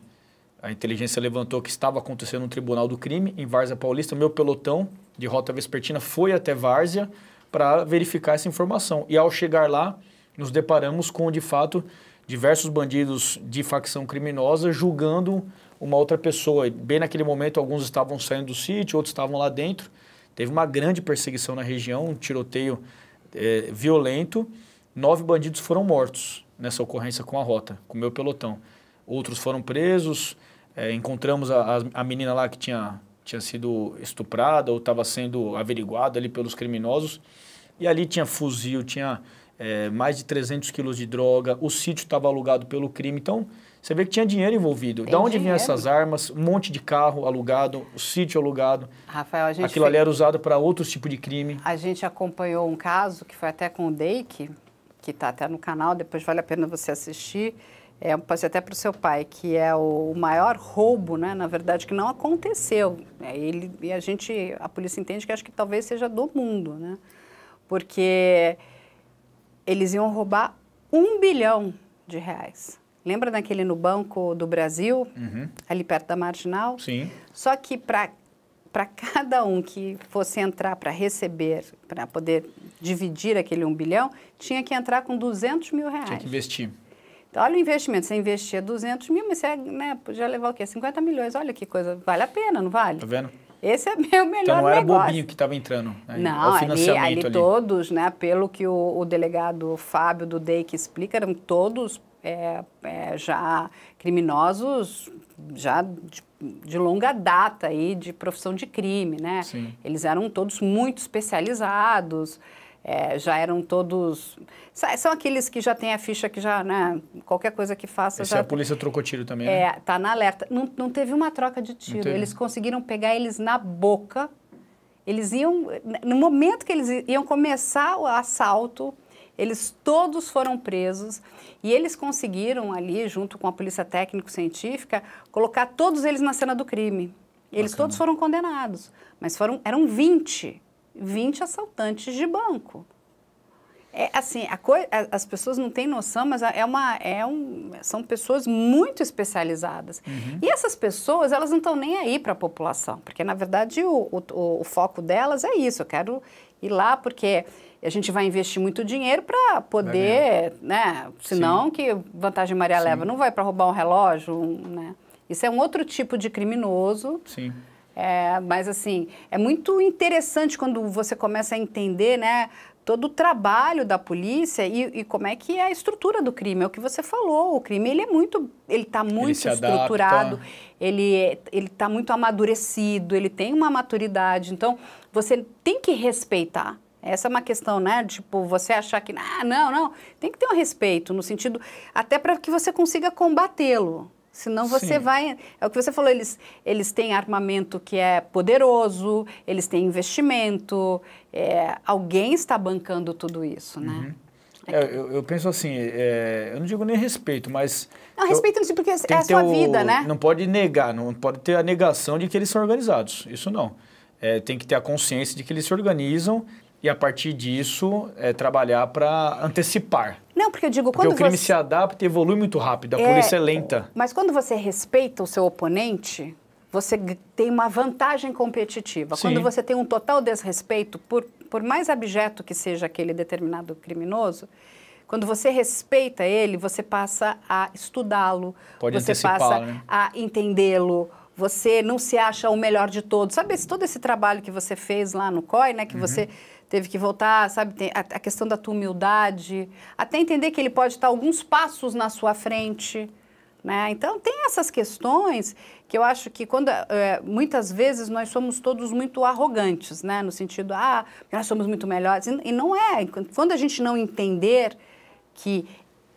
A inteligência levantou que estava acontecendo um tribunal do crime em Várzea Paulista. Meu pelotão de Rota Vespertina foi até Várzea para verificar essa informação. E ao chegar lá, nos deparamos com, de fato, diversos bandidos de facção criminosa julgando uma outra pessoa. E bem naquele momento, alguns estavam saindo do sítio, outros estavam lá dentro. Teve uma grande perseguição na região, um tiroteio violento. 9 bandidos foram mortos nessa ocorrência com a Rota, com o meu pelotão. Outros foram presos. Encontramos a menina lá que tinha sido estuprada ou estava sendo averiguada ali pelos criminosos. E ali tinha fuzil, tinha mais de 300 quilos de droga. O sítio estava alugado pelo crime. Então, você vê que tinha dinheiro envolvido. Da onde vinham essas armas? Um monte de carro alugado, o sítio alugado. Rafael, aquilo ali era usado para outros tipos de crime. A gente acompanhou um caso que foi até com o Deik, que está até no canal, depois vale a pena você assistir. Pode ser até para o seu pai, que é o maior roubo, né, na verdade, que não aconteceu. A polícia entende que acho que talvez seja do mundo, né? Porque eles iam roubar R$1 bilhão. Lembra daquele no Banco do Brasil, ali perto da Marginal? Sim. Só que para cada um que fosse entrar para receber, para poder dividir aquele 1 bilhão, tinha que entrar com R$200 mil. Tinha que investir. Então, olha o investimento, você investia 200 mil, mas você podia levar o quê? 50 milhões, olha que coisa, vale a pena, não vale? Tá vendo? Esse é meu melhor negócio. Então não era bobinho que estava entrando, né? Não, ali todos, né, pelo que o delegado Fábio do Deik explica, eram todos já criminosos, já de longa data aí, de profissão de crime, né? Sim. Eles eram todos muito especializados, já eram todos... São aqueles que já têm a ficha que já, né, qualquer coisa que faça... A polícia trocou tiro também, né? Tá na alerta. Não teve uma troca de tiro, eles conseguiram pegar eles na boca. Eles iam... No momento que eles iam começar o assalto, eles todos foram presos e eles conseguiram ali, junto com a polícia técnico-científica, colocar todos eles na cena do crime. Eles todos foram condenados, mas eram 20 assaltantes de banco. As pessoas não têm noção, mas são pessoas muito especializadas. E essas pessoas, elas não estão nem aí para a população, porque, na verdade, o foco delas é isso. Eu quero ir lá porque a gente vai investir muito dinheiro para poder, né? Senão, sim, que vantagem Maria leva? Não vai para roubar um relógio, né? Isso é um outro tipo de criminoso. Sim. Mas, assim, é muito interessante quando você começa a entender, né, todo o trabalho da polícia e como é que é a estrutura do crime. É o que você falou, o crime ele está muito estruturado, ele está muito amadurecido, ele tem uma maturidade, então você tem que respeitar. Essa é uma questão, né, tipo, você achar que, não, tem que ter um respeito, no sentido, até para que você consiga combatê-lo. Senão você vai... É o que você falou, eles têm armamento que é poderoso, eles têm investimento, alguém está bancando tudo isso, né? Eu penso assim, eu não digo nem respeito, mas... Não, respeito não, porque é a sua vida, né? Não pode negar, não pode ter a negação de que eles são organizados, isso não. Tem que ter a consciência de que eles se organizam e, a partir disso, trabalhar para antecipar. Não, porque eu digo... Porque o crime se adapta e evolui muito rápido, a polícia é lenta. Mas quando você respeita o seu oponente, você tem uma vantagem competitiva. Sim. Quando você tem um total desrespeito, por mais abjeto que seja aquele determinado criminoso, quando você respeita ele, você passa a estudá-lo, você passa, né, a entendê-lo, você não se acha o melhor de todos. Sabe, todo esse trabalho que você fez lá no COI, né, que você teve que voltar, sabe, tem a questão da tua humildade, até entender que ele pode estar alguns passos na sua frente, né? Então, tem essas questões que eu acho que muitas vezes nós somos todos muito arrogantes, né? No sentido, nós somos muito melhores. E não é. Quando a gente não entender que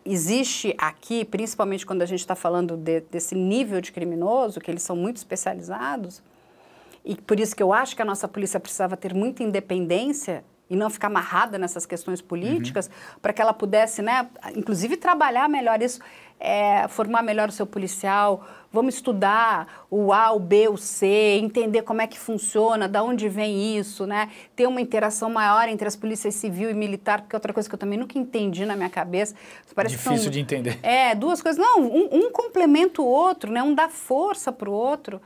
existe aqui, principalmente quando a gente está falando desse nível de criminoso, que eles são muito especializados, e por isso que eu acho que a nossa polícia precisava ter muita independência e não ficar amarrada nessas questões políticas, para que ela pudesse, né, inclusive trabalhar melhor isso. formar melhor o seu policial, vamos estudar o A, o B, o C, entender como é que funciona, de onde vem isso, né? Ter uma interação maior entre as polícias civil e militar, porque é outra coisa que eu também nunca entendi na minha cabeça. Parece difícil de entender. Duas coisas. Não, um complementa o outro, né? Um dá força para o outro.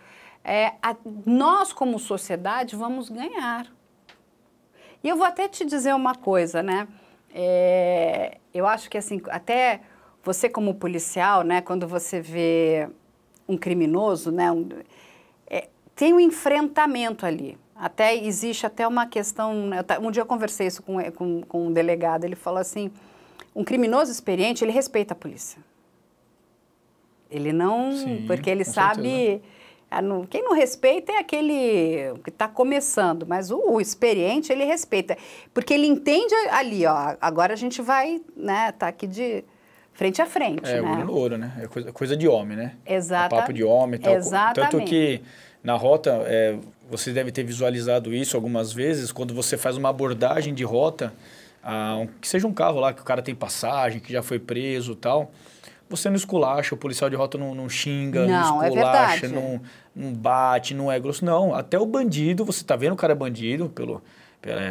Nós, como sociedade, vamos ganhar. E eu vou até te dizer uma coisa, né? Eu acho que, assim, até você como policial, né? Quando você vê um criminoso, né? Tem um enfrentamento ali. Existe até uma questão... Um dia eu conversei isso com um delegado, ele falou assim, um criminoso experiente, ele respeita a polícia. Ele não... Sim, porque ele com sabe... certeza. Quem não respeita é aquele que está começando, mas o experiente, ele respeita. Porque ele entende ali, ó, agora a gente vai, né, tá aqui de frente a frente, né? Olho no ouro, né? É coisa de homem, né? Exato. É papo de homem e tal. Exatamente. Tanto que na rota, você deve ter visualizado isso algumas vezes, quando você faz uma abordagem de rota, que seja um carro lá, que o cara tem passagem, que já foi preso e tal... Você não esculacha, o policial de rota não xinga, não esculacha, não bate, não é grosso. Não, até o bandido, você está vendo o cara é bandido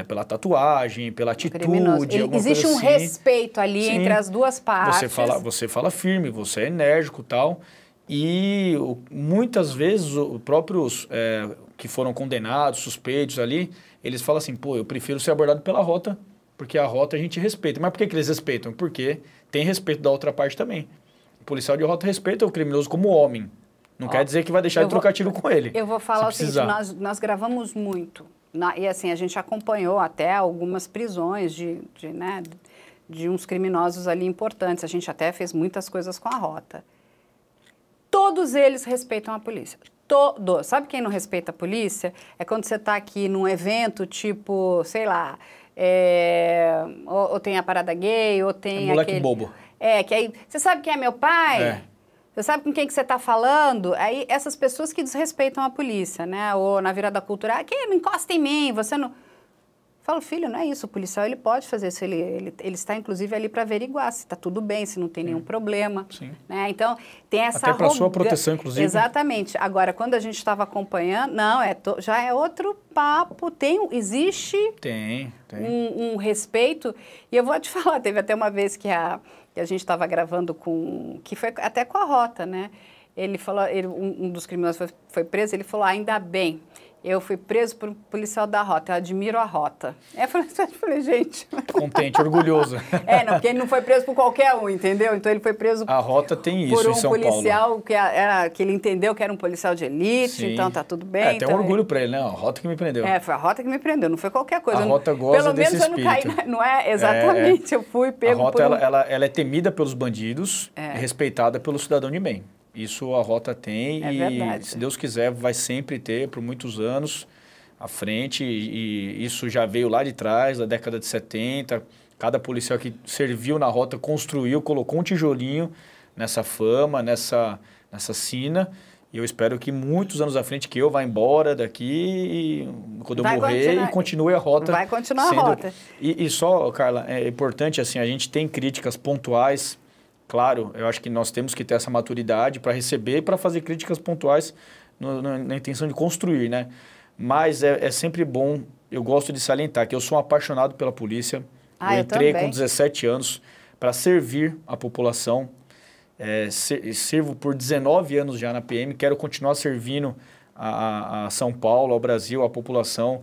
pela tatuagem, pela atitude, existe um respeito ali entre as duas partes. Você fala firme, você é enérgico e tal. E muitas vezes, os próprios que foram condenados, suspeitos ali, eles falam assim, pô, eu prefiro ser abordado pela rota, porque a rota a gente respeita. Mas por que eles respeitam? Porque tem respeito da outra parte também. O policial de rota respeita o criminoso como homem. Não quer dizer que vai deixar de trocar tiro com ele. Eu vou falar o seguinte, nós gravamos muito. E assim, a gente acompanhou até algumas prisões de uns criminosos ali importantes. A gente até fez muitas coisas com a rota. Todos eles respeitam a polícia. Todos. Sabe quem não respeita a polícia? É quando você está aqui num evento tipo, sei lá, ou tem a parada gay, ou tem moleque bobo. Que aí, você sabe quem é meu pai? Você sabe com quem que você está falando? Aí, essas pessoas que desrespeitam a polícia, né? Ou na virada cultural, não encosta em mim, você não... Falo, filho, não é isso, o policial ele pode fazer isso, ele está inclusive ali para averiguar se está tudo bem, se não tem nenhum problema. Sim. Né? Então, tem essa... Até para sua proteção, inclusive. Exatamente. Agora, quando a gente estava acompanhando, já é outro papo, existe um respeito. E eu vou te falar, teve até uma vez que a gente estava gravando que foi até com a rota, né? Ele falou, um dos criminosos foi preso, ele falou, ainda bem. Eu fui preso por um policial da rota, eu admiro a rota. Eu falei, gente... Contente, orgulhoso. Porque ele não foi preso por qualquer um, entendeu? Então ele foi preso a rota tem isso por um em São Paulo. policial que ele entendeu que era um policial de elite, Sim. Então tá tudo bem. Tem um orgulho para ele, né? A rota que me prendeu. Foi a rota que me prendeu, não foi qualquer coisa. A rota gosta desse espírito. Pelo menos eu não caí, não é? Exatamente, eu fui pego a rota, ela é temida pelos bandidos e respeitada pelo cidadão de bem. Isso a rota tem verdade. Se Deus quiser, vai sempre ter por muitos anos à frente, e isso já veio lá de trás, da década de 70, cada policial que serviu na rota construiu, colocou um tijolinho nessa fama, nessa sina, e eu espero que muitos anos à frente que eu vá embora daqui, quando eu morrer, e continue a rota. Vai continuar a rota. E só, Carla, é importante, assim, a gente tem críticas pontuais, claro, eu acho que nós temos que ter essa maturidade para receber e para fazer críticas pontuais na intenção de construir, né? Mas é sempre bom, eu gosto de salientar que eu sou um apaixonado pela polícia. Eu entrei com 17 anos para servir a população. Sirvo por 19 anos já na PM, quero continuar servindo a São Paulo, ao Brasil, à população,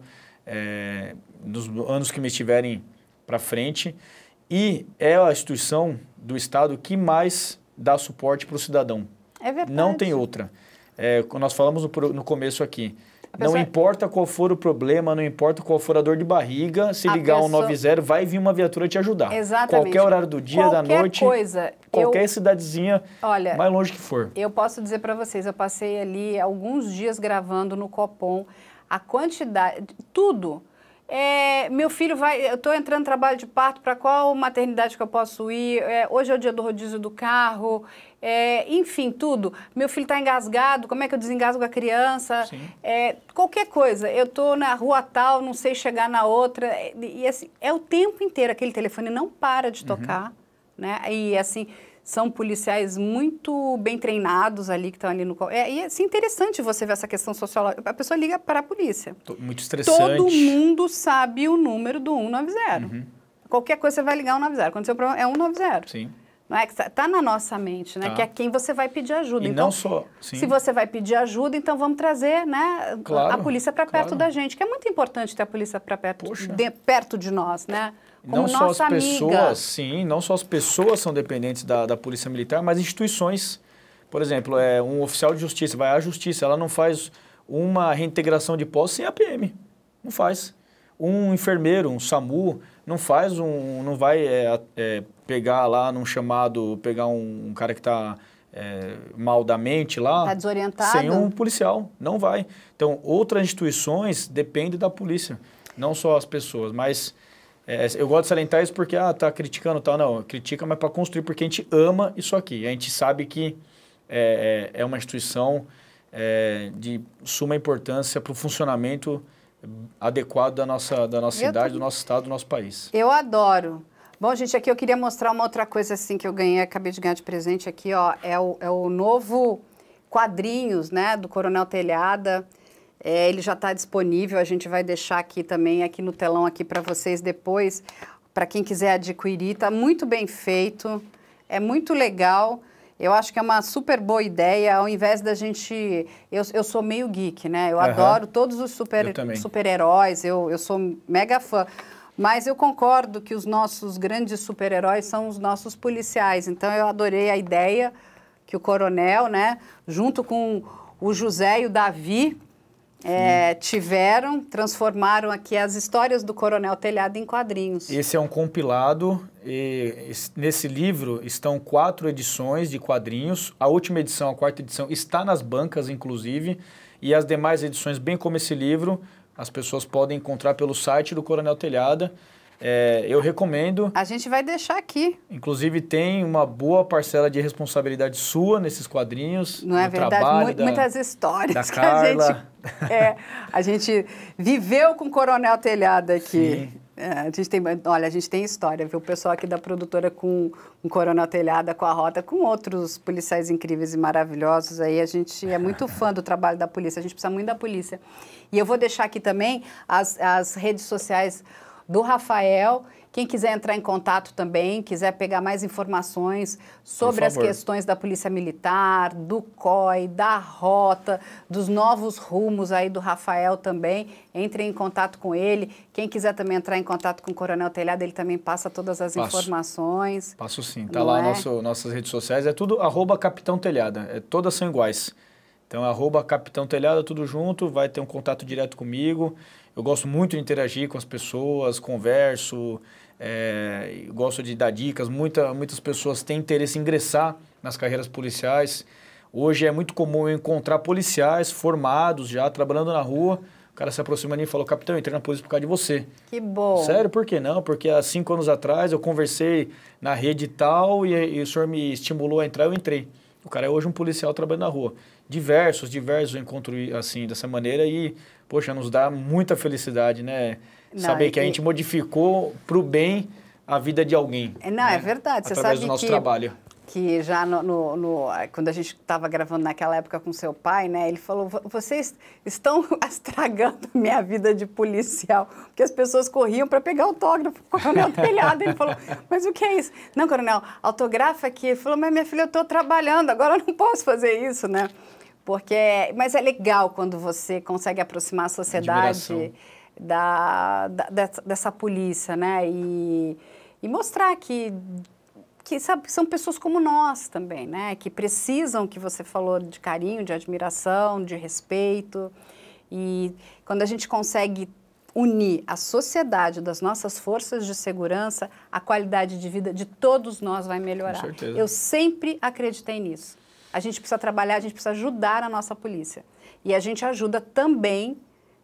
nos anos que me estiverem para frente. E é a instituição do Estado que mais dá suporte para o cidadão. É verdade. Não tem outra. Nós falamos no começo aqui. Não importa qual for o problema, não importa qual for a dor de barriga, se ligar 190, vai vir uma viatura te ajudar. Exatamente. Qualquer horário do dia, da noite, qualquer cidadezinha, mais longe que for. Eu posso dizer para vocês, eu passei ali alguns dias gravando no Copom, a quantidade, tudo. Meu filho eu estou entrando no trabalho de parto, para qual maternidade que eu posso ir? Hoje é o dia do rodízio do carro, enfim, tudo. Meu filho está engasgado, como é que eu desengasgo a criança? Qualquer coisa, eu estou na rua tal, não sei chegar na outra, e assim, é o tempo inteiro, aquele telefone não para de tocar, né? E assim, são policiais muito bem treinados ali, que estão ali no... E é assim, interessante você ver essa questão sociológica. A pessoa liga para a polícia. Muito estressante. Todo mundo sabe o número do 190. Qualquer coisa você vai ligar 190. Quando o seu problema é 190. Sim. Não é que tá na nossa mente, né? Tá. Que é quem você vai pedir ajuda. E então, não só... Sim. se você vai pedir ajuda, então vamos trazer, né, Claro, a polícia para perto claro. da gente. Que é muito importante ter a polícia para perto, Poxa. perto de nós, né? Como Não só as nossa amiga. pessoas, sim, não só as pessoas são dependentes da Polícia Militar, mas instituições. Por exemplo, um oficial de justiça vai à justiça, ela não faz uma reintegração de posse sem a PM. Não faz. Um enfermeiro, um SAMU, não vai pegar lá num chamado, pegar um cara que está mal da mente lá, Tá desorientado. sem um policial. Não vai. Então, outras instituições dependem da polícia, não só as pessoas, mas... eu gosto de salientar isso porque, tá criticando e tal. Não, critica, mas para construir, porque a gente ama isso aqui. A gente sabe que é uma instituição de suma importância para o funcionamento adequado da nossa cidade, do nosso estado, do nosso país. Eu adoro. Bom, gente, aqui eu queria mostrar uma outra coisa assim que eu ganhei, acabei de ganhar de presente aqui, ó. É o novo quadrinhos, né, do Coronel Telhada. Ele já está disponível, a gente vai deixar aqui também, aqui no telão, aqui para vocês depois, para quem quiser adquirir. Está muito bem feito, é muito legal. Eu acho que é uma super boa ideia, ao invés da gente... Eu sou meio geek, né? Eu adoro todos os super-heróis, eu sou mega fã. Mas eu concordo que os nossos grandes super-heróis são os nossos policiais. Então, eu adorei a ideia que o Coronel, né, junto com o José e o Davi... transformaram aqui as histórias do Coronel Telhada em quadrinhos. Esse é um compilado, e nesse livro estão 4 edições de quadrinhos. A última edição, a 4ª edição, está nas bancas, inclusive, e as demais edições, bem como esse livro, as pessoas podem encontrar pelo site do Coronel Telhada. Eu recomendo. A gente vai deixar aqui. Inclusive, tem uma boa parcela de responsabilidade sua nesses quadrinhos. Não é verdade? Muitas histórias da que Carla. a gente viveu com o Coronel Telhada aqui. Sim. A gente tem história, viu? O pessoal aqui da produtora com o Coronel Telhada, com a Rota, com outros policiais incríveis e maravilhosos. Aí a gente é muito fã do trabalho da polícia, a gente precisa muito da polícia. E eu vou deixar aqui também as redes sociais do Rafael. Quem quiser entrar em contato também, quiser pegar mais informações sobre as questões da Polícia Militar, do COI, da Rota, dos novos rumos aí do Rafael também, entre em contato com ele. Quem quiser também entrar em contato com o Coronel Telhada, ele também passa todas as informações. Passo sim. Tá lá nossas redes sociais, é tudo @Capitão Telhada, todas são iguais. Então, @Capitão Telhada, tudo junto, vai ter um contato direto comigo. Eu gosto muito de interagir com as pessoas, converso, gosto de dar dicas. Muitas pessoas têm interesse em ingressar nas carreiras policiais. Hoje é muito comum eu encontrar policiais formados já, trabalhando na rua. O cara se aproxima de mim e falou: capitão, eu entrei na polícia por causa de você. Que bom. Sério? Por que não? Porque há 5 anos atrás eu conversei na rede tal e o senhor me estimulou a entrar, eu entrei. O cara é hoje um policial trabalhando na rua. Diversos eu encontro assim, dessa maneira e, poxa, nos dá muita felicidade, né? Saber que a gente modificou para o bem a vida de alguém. É verdade. Você através sabe do nosso trabalho. Que já quando a gente estava gravando naquela época com seu pai, né? Ele falou: vocês estão estragando minha vida de policial, porque as pessoas corriam para pegar autógrafo com o Coronel Telhada. Ele falou: mas o que é isso? Não, coronel, autografa aqui. Ele falou: mas minha filha, eu estou trabalhando, agora eu não posso fazer isso, né? Mas é legal quando você consegue aproximar a sociedade dessa polícia, né? E mostrar que sabe, são pessoas como nós também, né? Que precisam, que você falou, de carinho, de admiração, de respeito. E quando a gente consegue unir a sociedade das nossas forças de segurança, a qualidade de vida de todos nós vai melhorar. Com certeza. Eu sempre acreditei nisso. A gente precisa trabalhar, a gente precisa ajudar a nossa polícia. E a gente ajuda também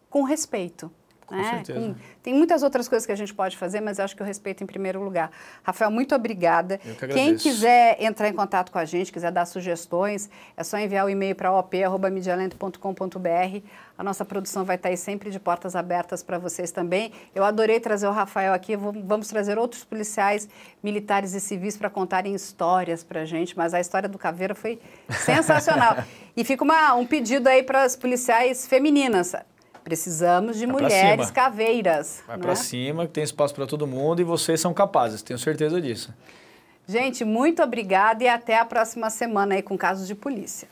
com respeito. né? certeza. Tem muitas outras coisas que a gente pode fazer, mas eu acho que o respeito em primeiro lugar. Rafael, muito obrigada. Eu que agradeço. Quem quiser entrar em contato com a gente, quiser dar sugestões, é só enviar o e-mail para op@medialento.com.br. A nossa produção vai estar aí sempre de portas abertas para vocês também. Eu adorei trazer o Rafael aqui. Vamos trazer outros policiais, militares e civis para contarem histórias para a gente, mas a história do Caveira foi sensacional. E fica um pedido aí para as policiais femininas. Precisamos de mulheres caveiras. Vai né? para cima, que tem espaço para todo mundo e vocês são capazes, tenho certeza disso. Gente, muito obrigada e até a próxima semana aí com Casos de Polícia.